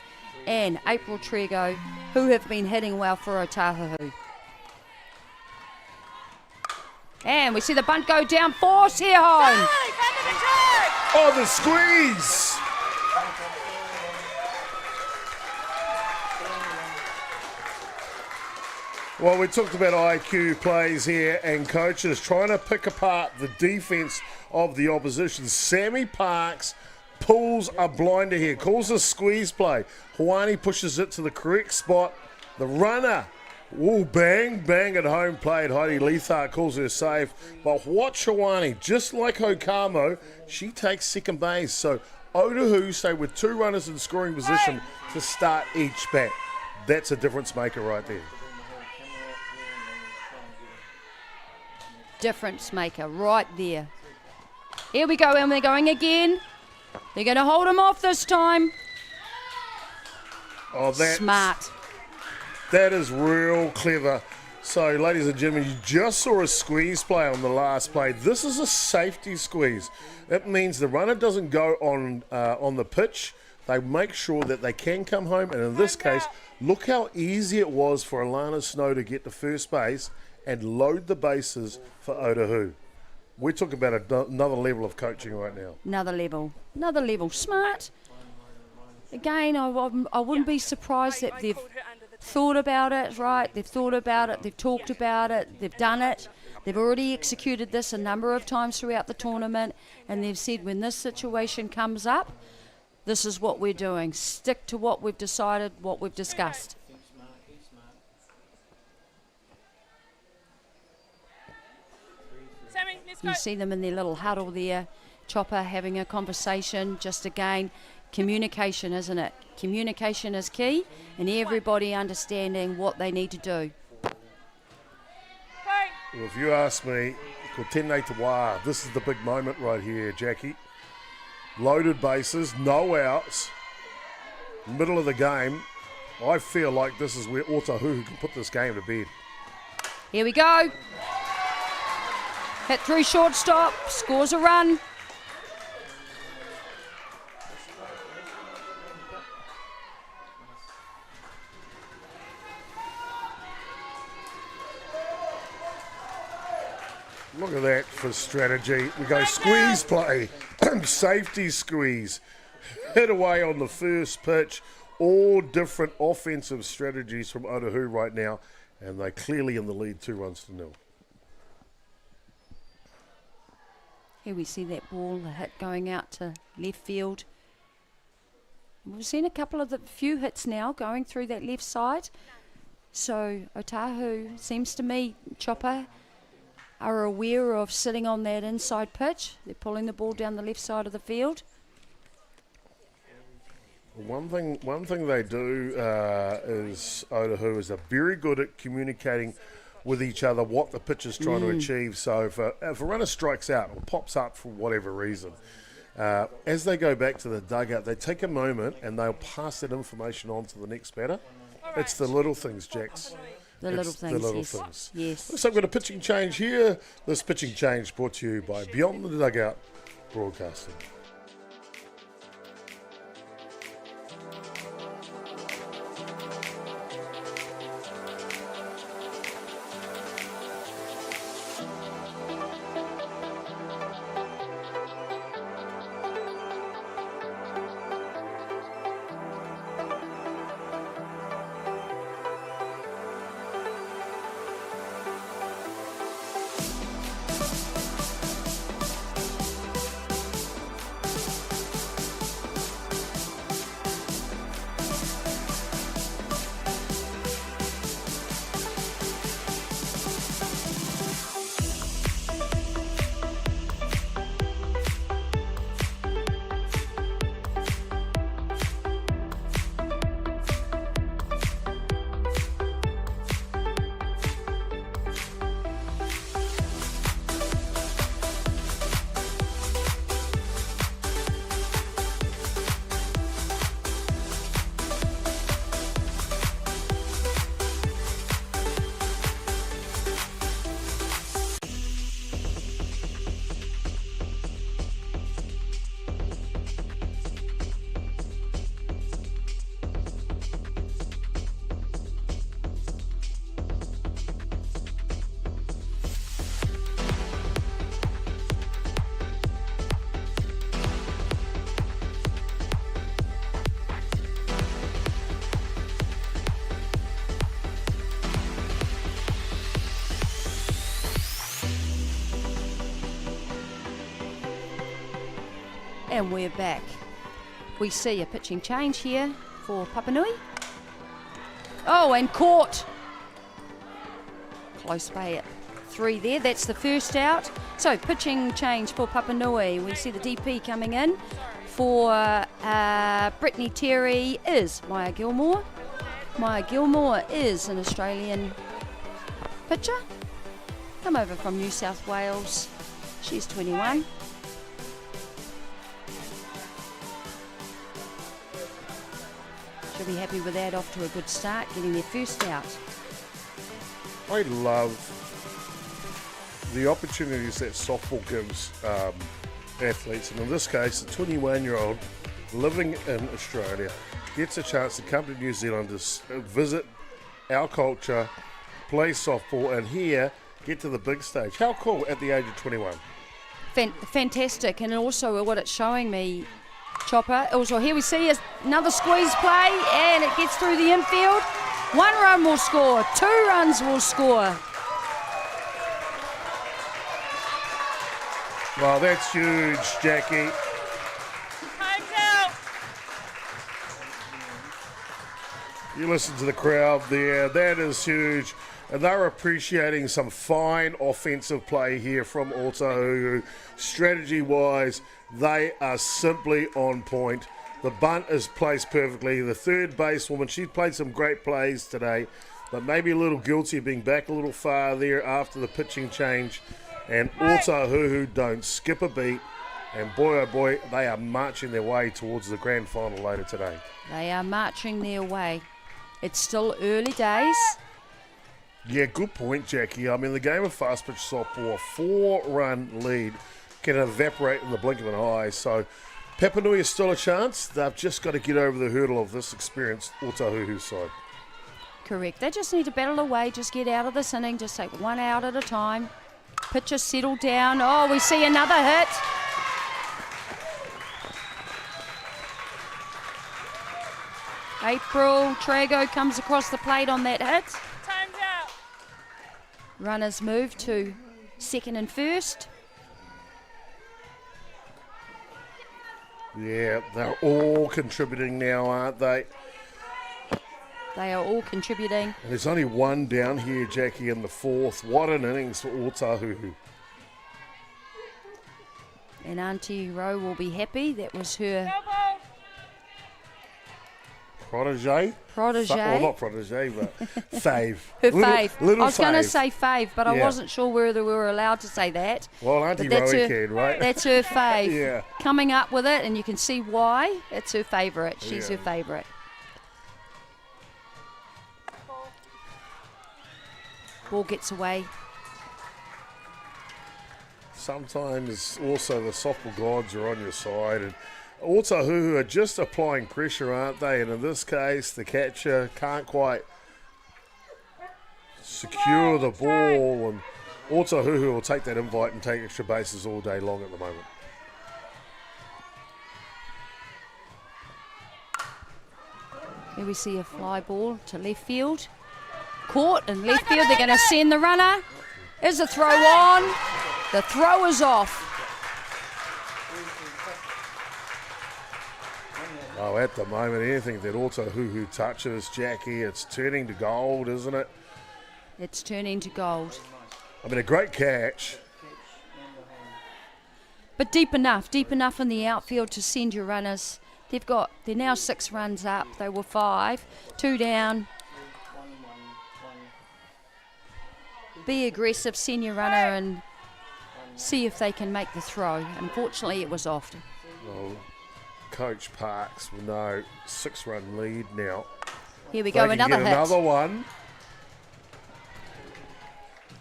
and April Trego, who have been hitting well for Otahuhu. And we see the bunt go down, force here home. Oh, the squeeze! Well, we talked about IQ plays here and coaches trying to pick apart the defense of the opposition. Sammy Parks pulls a blinder here, calls a squeeze play. Hawani pushes it to the correct spot. The runner, bang at home plate. Heidi Lethart calls her safe. But watch Hawani, just like Hokamo, she takes second base. So Otahuhu stay with 2 runners in scoring position to start each bat. That's a difference maker right there. Difference maker right there. Here we go, and they're going again. They're going to hold him off this time. Oh, that's smart. That is real clever. So, ladies and gentlemen, you just saw a squeeze play on the last play. This is a safety squeeze. That means the runner doesn't go on the pitch. They make sure that they can come home. And in this case, look how easy it was for Alana Snow to get to first base and load the bases for Otahuhu. We're talking about another level of coaching right now. Another level. Smart. Again, I wouldn't be surprised that they've thought about it, right? They've thought about it, they've talked about it, they've done it. They've already executed this a number of times throughout the tournament, and they've said when this situation comes up, this is what we're doing. Stick to what we've decided, what we've discussed. You see them in their little huddle there, Chopper having a conversation. Just again, communication, isn't it? Communication is key, and everybody understanding what they need to do. Well, if you ask me, Kotene Tawa, this is the big moment right here, Jackie. Loaded bases, no outs, middle of the game. I feel like this is where Ōtāhuhu can put this game to bed. Here we go. Hit through shortstop, scores a run. Look at that for strategy. We go squeeze play, safety squeeze, hit away on the first pitch. all different offensive strategies from Otahuhu right now, and they're clearly in the lead 2-0. Here we see that ball, the hit going out to left field. We've seen a couple of the few hits now going through that left side. So Otahuhu, seems to me, Chopper, are aware of sitting on that inside pitch. They're pulling the ball down the left side of the field. One thing they do is Otahuhu is very good at communicating with each other what the pitch is trying to achieve. So if a runner strikes out or pops up for whatever reason, as they go back to the dugout, they take a moment and they'll pass that information on to the next batter. It's the little things, Jax. The little things. Yes. So we've got a pitching change here. This pitching change brought to you by Beyond the Dugout Broadcasting. And we're back. We see a pitching change here for Papanui. Oh, and caught. Close by it. 3 there. That's the first out. So pitching change for Papanui. We see the DP coming in for Brittany Terry is Maya Gilmore. Maya Gilmore is an Australian pitcher. Come over from New South Wales. She's 21. She'll be happy with that, off to a good start, getting their first out. I love the opportunities that softball gives athletes, and in this case, a 21-year-old living in Australia gets a chance to come to New Zealand to visit our culture, play softball, and here get to the big stage. How cool at the age of 21. Fantastic, and also what it's showing me, Chopper, also here we see another squeeze play, and it gets through the infield. 1 run will score, 2 runs will score. Well, that's huge, Jackie. Time's out. You listen to the crowd there. That is huge. And they're appreciating some fine offensive play here from Ōtāhuhu. Strategy-wise, they are simply on point. The bunt is placed perfectly. The third basewoman, she played some great plays today, but maybe a little guilty of being back a little far there after the pitching change. And Ōtāhuhu don't skip a beat. And boy, oh boy, they are marching their way towards the grand final later today. They are marching their way. It's still early days. Yeah, good point, Jackie. I mean, the game of fast pitch softball, a 4-run lead can evaporate in the blink of an eye. So Papanui is still a chance. They've just got to get over the hurdle of this experienced Otahuhu side. Correct. They just need to battle away, just get out of this inning, just take 1 out at a time. Pitcher settle down. Oh, we see another hit. April Trago comes across the plate on that hit. Time's out. Runners move to second and first. Yeah, they're all contributing now, aren't they? They are all contributing. And there's only one down here, Jackie, in the fourth. What an innings for Ōtāhuhu. And Auntie Rowe will be happy. That was her Elbow. Protege? protege. Well, not protege, but fave. Her Little- fave. little I was going to fave. say fave, but I Yeah. wasn't sure whether we were allowed to say that. Well, Auntie But that's Rowie her- can, right? That's her fave. Yeah. Coming up with it, and you can see why. It's her favourite. She's Yeah. her favourite. Ball gets away. Sometimes also the softball gods are on your side, and Otahuhu are just applying pressure, aren't they? And in this case, the catcher can't quite secure the ball, and Otahuhu will take that invite and take extra bases all day long at the moment. Here we see a fly ball to left field. Caught in left field. They're going to send the runner. Is the throw on? The throw is off. Oh, at the moment, anything that Otahuhu touches, Jackie, it's turning to gold, isn't it? It's turning to gold. I mean, a great catch. But deep enough in the outfield to send your runners. They're now 6 runs up. They were 5, 2 down. Be aggressive, send your runner and see if they can make the throw. Unfortunately, it was off. Well, Coach Parks will know 6-run lead now. Here we They go, can another get hit. another one.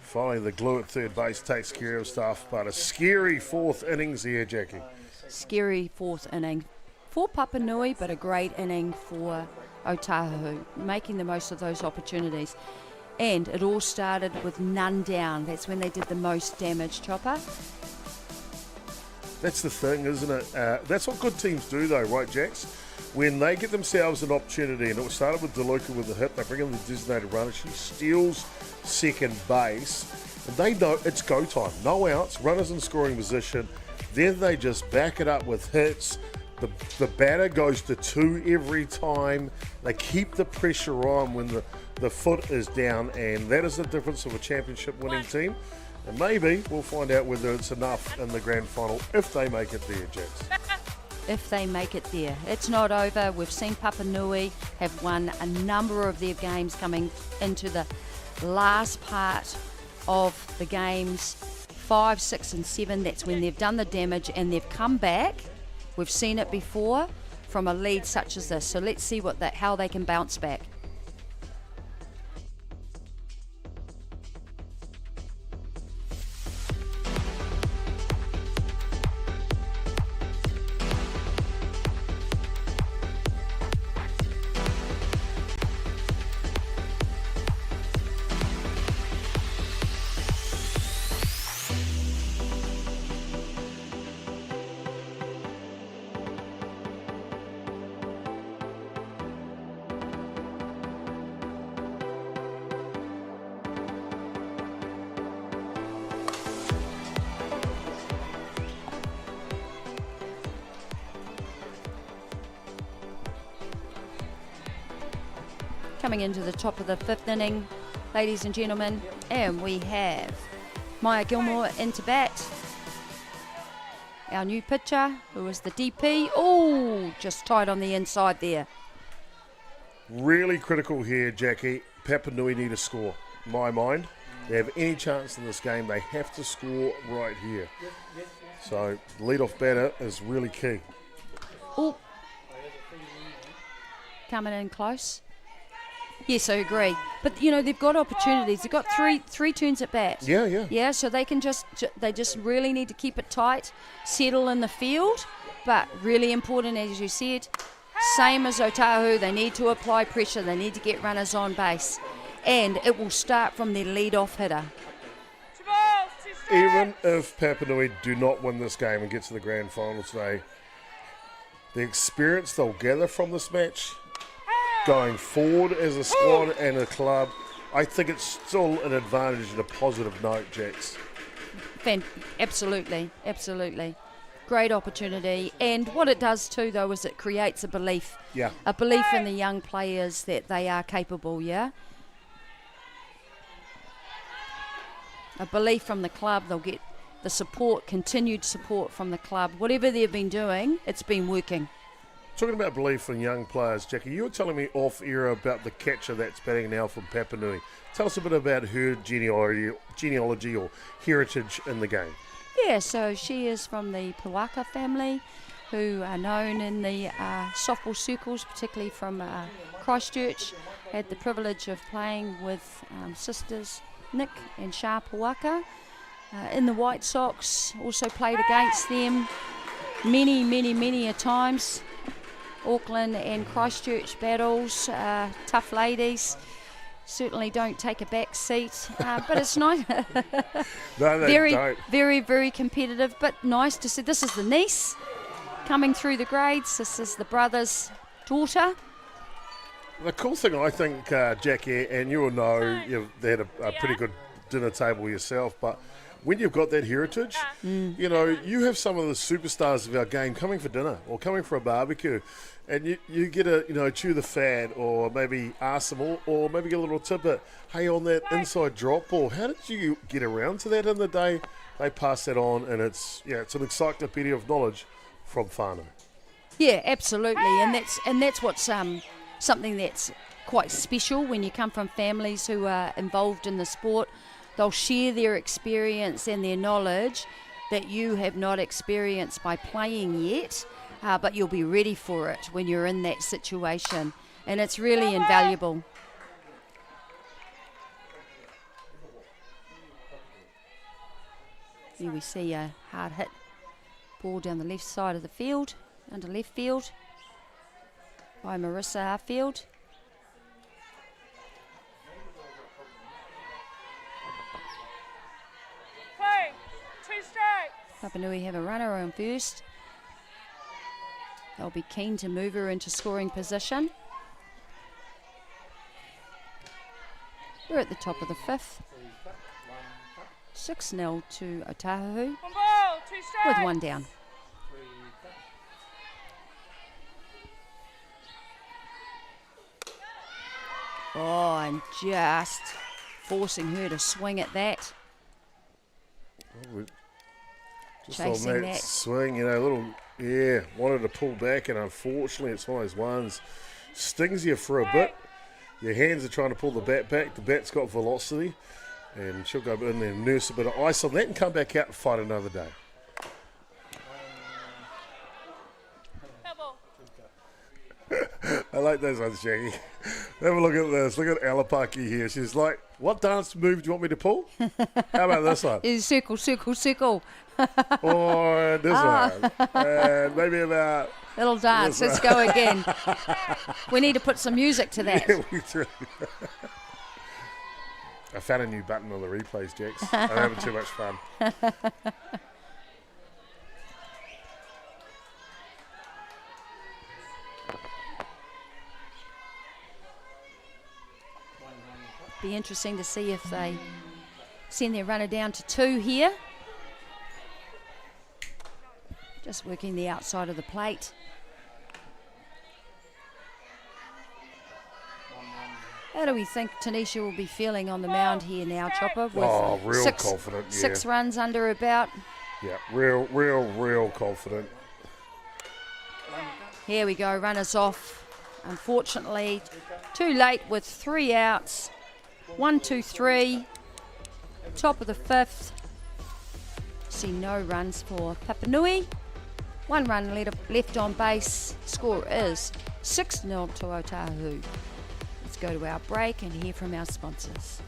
Finally, the glue at third base takes care of stuff, but a scary 4th innings here, Jackie. Scary 4th inning for Papanui, but a great inning for Otahuhu, making the most of those opportunities. And it all started with none down. That's when they did the most damage, Chopper. That's the thing, isn't it? That's what good teams do, though, right, Jax? When they get themselves an opportunity, and it started with DeLuca with the hit, they bring in the designated runner. She steals second base, and they know it's go time. No outs, runners in scoring position. Then they just back it up with hits. The batter goes to 2 every time. They keep the pressure on when the foot is down, and that is the difference of a championship winning team. And maybe we'll find out whether it's enough in the grand final if they make it there, Jax. If they make it there. It's not over. We've seen Papanui have won a number of their games coming into the last part of the games. 5, 6 and 7, that's when they've done the damage and they've come back. We've seen it before from a lead such as this. So let's see how they can bounce back. Coming into the top of the 5th inning, ladies and gentlemen, and we have Maya Gilmore into bat. Our new pitcher, who is the DP. Oh, just tight on the inside there. Really critical here, Jackie. Papanui need a score, in my mind. They have any chance in this game, they have to score right here. So, leadoff batter is really key. Oh, coming in close. Yes, I agree. But you know they've got opportunities. They've got three turns at bat. Yeah. Yeah, so they just really need to keep it tight, settle in the field. But really important, as you said, same as Otahuhu, they need to apply pressure. They need to get runners on base, and it will start from their lead-off hitter. 2 balls, 2 strikes. Even if Papanui do not win this game and get to the grand final today, the experience they'll gather from this match going forward as a squad and a club, I think it's still an advantage and a positive note, Jax. Absolutely, absolutely. Great opportunity. And what it does too, though, is it creates a belief. Yeah. A belief in the young players that they are capable, yeah? A belief from the club. They'll get the support, continued support from the club. Whatever they've been doing, it's been working. Talking about belief in young players, Jackie, you were telling me off air about the catcher that's batting now from Papanui. Tell us a bit about her genealogy or heritage in the game. Yeah, so she is from the Puaka family, who are known in the softball circles, particularly from Christchurch. Had the privilege of playing with sisters Nick and Shah Puaka in the White Sox. Also played against them many a times. Auckland and Christchurch battles, tough ladies. Certainly don't take a back seat, but it's nice. No, they don't. Very competitive, but nice to see. This is the niece coming through the grades. This is the brother's daughter. The cool thing, I think, Jackie, and you will know you've had a pretty good dinner table yourself, but when you've got that heritage, you know, you have some of the superstars of our game coming for dinner or coming for a barbecue, and you get to, you know, chew the fat or maybe ask them or maybe get a little tidbit. Hey, on that inside drop ball, how did you get around to that in the day? They pass that on, and it's an encyclopedia of knowledge from whānau. Yeah, absolutely, and that's what's something that's quite special when you come from families who are involved in the sport. They'll share their experience and their knowledge that you have not experienced by playing yet, but you'll be ready for it when you're in that situation, and it's really invaluable. Here we see a hard hit ball down the left side of the field, under left field by Marissa Arfield. Play. 2 strikes. Papanui have a runner on first. They'll be keen to move her into scoring position. We're at the top of the fifth. 6-0 to Otahuhu 1 ball. 2 strikes. with one down. Oh, and just forcing her to swing at that. Just Chasing on that. swing, you know, wanted to pull back, and unfortunately it's one of those ones, stings you for a bit. Your hands are trying to pull the bat back, the bat's got velocity, and she'll go in there and nurse a bit of ice on that and come back out and fight another day. Double. I like those ones, Jackie. Have a look at this. Look at Alapaki here. She's like, what dance move do you want me to pull? How about this one? Is circle, circle, circle. Or this one. And maybe about... Little dance. Let's go again. We need to put some music to that. Yeah, we do. I found a new button on the replays, Jax. I'm having too much fun. Be interesting to see if they send their runner down to 2 here. Just working the outside of the plate. How do we think Tanisha will be feeling on the mound here now, Chopper? With real confident, yeah. 6 runs under her belt. Yeah, real confident. Here we go, runners off. Unfortunately, too late with 3 outs. 1, 2, 3. Top of the 5th. See no runs for Papanui. 1 run left on base. Score is 6-0 to Otahuhu. Let's go to our break and hear from our sponsors.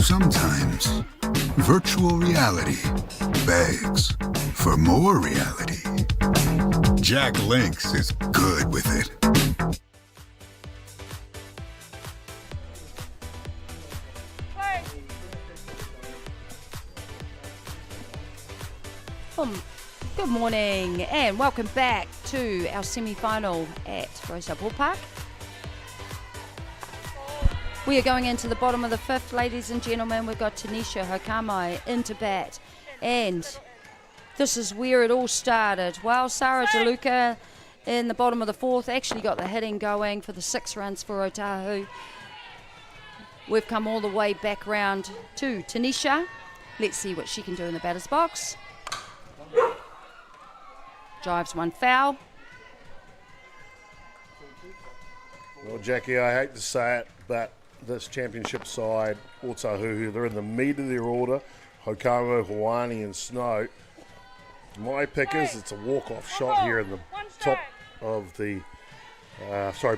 Sometimes, virtual reality begs for more reality. Jack Links is good with it. Good morning and welcome back to our semi-final at Rosedale Ballpark. We are going into the bottom of the fifth, ladies and gentlemen. We've got Tanisha Hokamai into bat, and this is where it all started. Well, Sarah DeLuca in the bottom of the fourth actually got the hitting going for the 6 runs for Otahuhu. We've come all the way back round to Tanisha. Let's see what she can do in the batter's box. Drives one foul. Well, Jackie, I hate to say it, but this championship side, Ōtāhuhu, they're in the meat of their order. Hokamu, Hawani and Snow. My pick is it's a walk-off shot here in the top of the,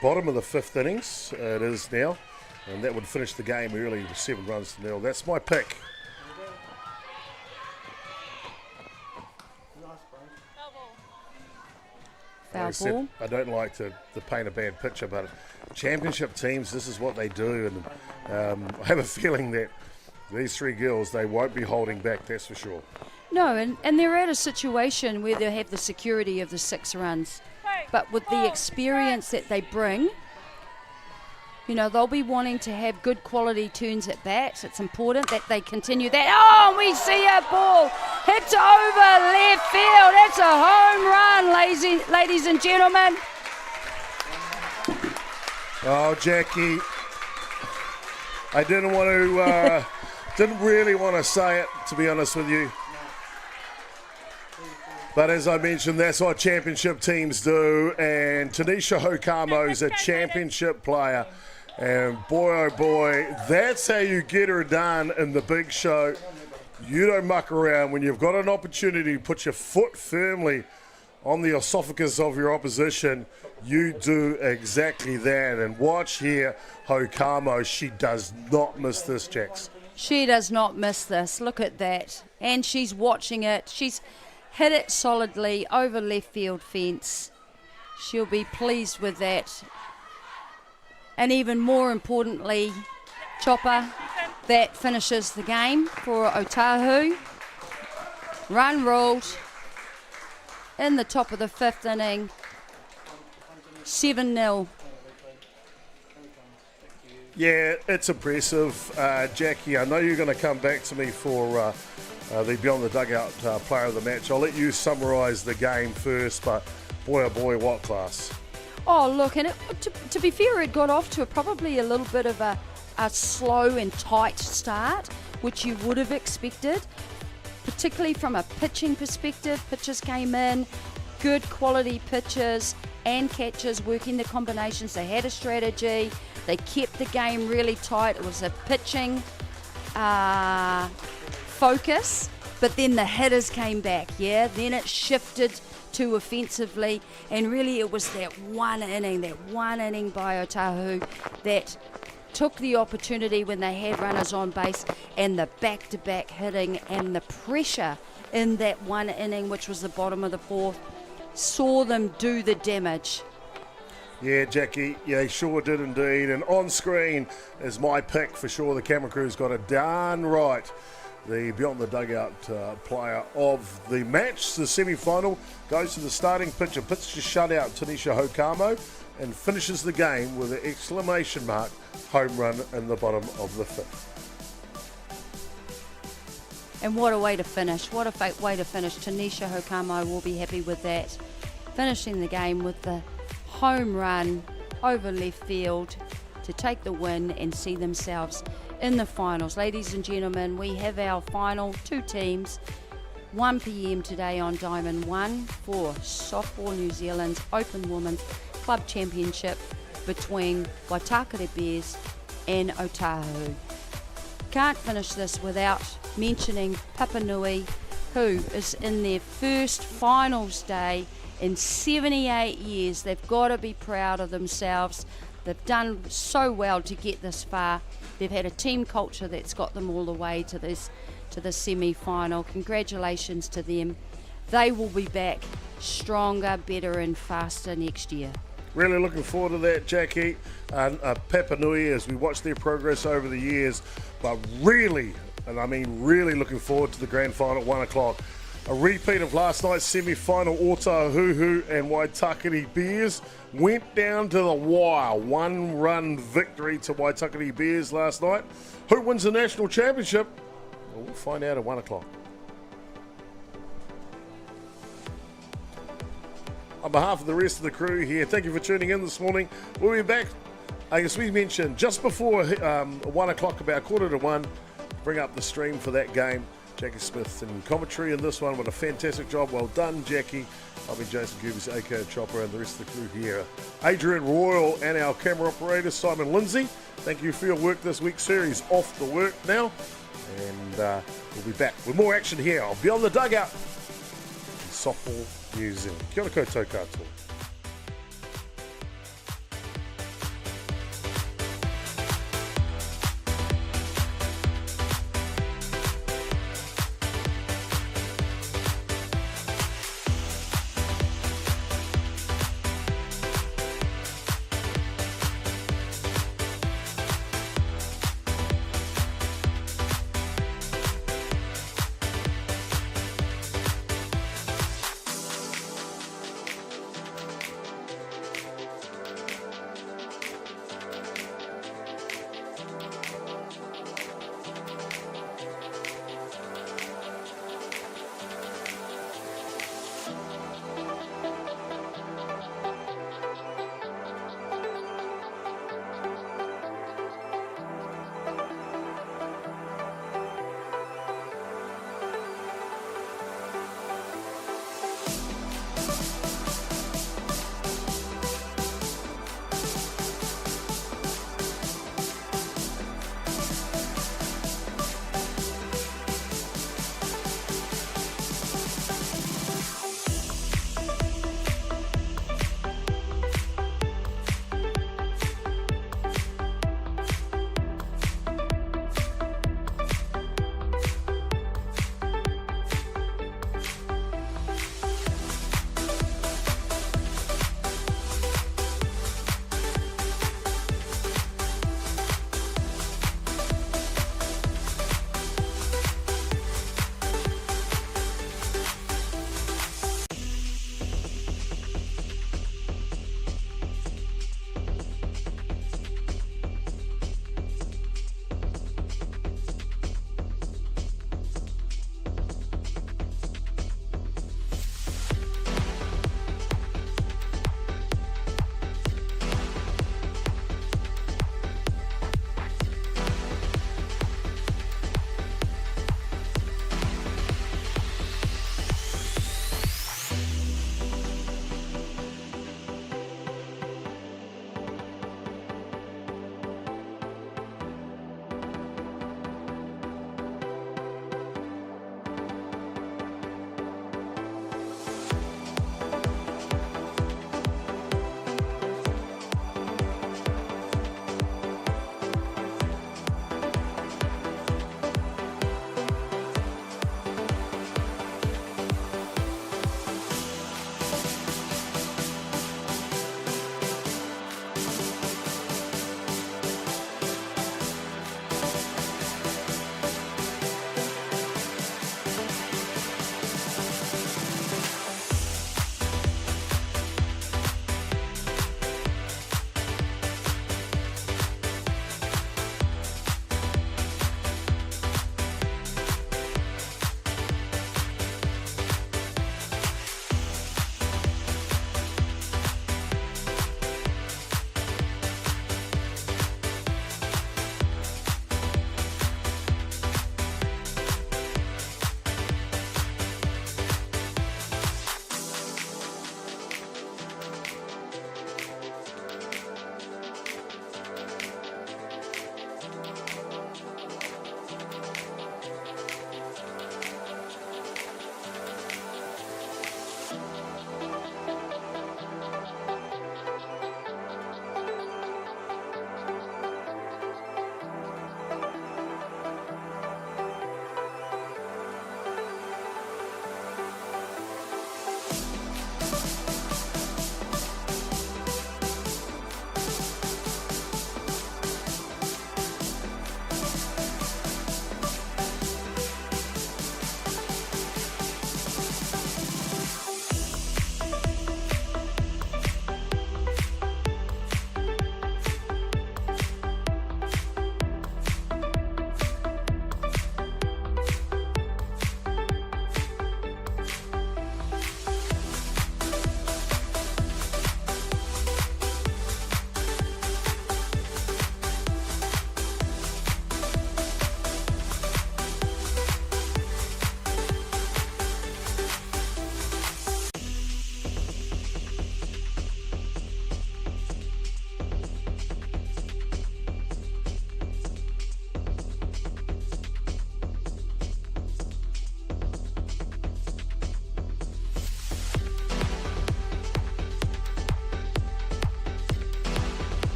bottom of the 5th innings. It is now. And that would finish the game early with 7 runs to 0. That's my pick. Foul Like I ball. said, I don't like to paint a bad picture, but championship teams, this is what they do. And I have a feeling that these 3 girls, they won't be holding back, that's for sure. No, and they're at a situation where they have the security of the 6 runs. But with the experience that they bring, you know, they'll be wanting to have good quality turns at bat. It's important that they continue that. Oh, we see a ball hit over left field. That's a home run, ladies and gentlemen. Oh, Jackie, I didn't really want to say it, to be honest with you. But as I mentioned, that's what championship teams do. And Tanisha Hokamo is a championship player. And boy, oh boy, that's how you get her done in the big show. You don't muck around. When you've got an opportunity to put your foot firmly on the esophagus of your opposition, you do exactly that. And watch here, Hokamo, she does not miss this, Jax. She does not miss this. Look at that. And she's watching it. She's hit it solidly over left field fence. She'll be pleased with that. And even more importantly, chopper, that finishes the game for Otahuhu. Run ruled in the top of the 5th inning, 7-0. Yeah, it's impressive. Jackie, I know you're going to come back to me for the Beyond the Dugout player of the match. I'll let you summarise the game first, but boy, oh boy, what class. Oh, look, and to be fair, it got off to probably a little bit of a slow and tight start, which you would have expected, particularly from a pitching perspective. Pitchers came in, good quality pitchers and catchers working the combinations. They had a strategy. They kept the game really tight. It was a pitching focus, but then the hitters came back, Then it shifted to offensively, and really it was that one inning by Otahuhu that took the opportunity when they had runners on base, and the back-to-back hitting and the pressure in that one inning, which was the bottom of the 4th, saw them do the damage. Yeah, Jackie, yeah, they sure did indeed. And on screen is my pick for sure. The camera crew's got it darn right. The Beyond the Dugout player of the match, the semi-final, goes to the starting pitcher, pitches shutout Tanisha Hokamo, and finishes the game with an exclamation mark home run in the bottom of the 5th. And what a way to finish. What a way to finish. Tanisha Hokamo will be happy with that. Finishing the game with the home run over left field to take the win and see themselves in the finals. Ladies and gentlemen, we have our final 2 teams, 1 p.m. today on Diamond 1 for Softball New Zealand's Open Women's Club Championship between Gerbes and Otahuhu. Can't finish this without mentioning Papanui, who is in their first finals day in 78 years. They've got to be proud of themselves. They've done so well to get this far. They've had a team culture that's got them all the way to the semi-final. Congratulations to them. They will be back stronger, better and faster next year. Really looking forward to that, Jackie. Papanui, as we watch their progress over the years, but really, and I mean really looking forward to the grand final at 1 o'clock. A repeat of last night's semi-final. Otahuhu and Waitakere Bears went down to the wire. 1-run victory to Waitakere Bears last night. Who wins the national championship? Well, we'll find out at 1 o'clock. On behalf of the rest of the crew here, thank you for tuning in this morning. We'll be back, as we mentioned, just before 1 o'clock, about 1:45, bring up the stream for that game. Jackie Smith in commentary in this one. What a fantastic job. Well done, Jackie. I've been Jason Gerbes, aka Chopper, and the rest of the crew here. Adrian Royal and our camera operator, Simon Lindsay. Thank you for your work this week's series. Off the work now. And we'll be back with more action here on Beyond the Dugout in Softball New Zealand. Kia ora koutou katoa.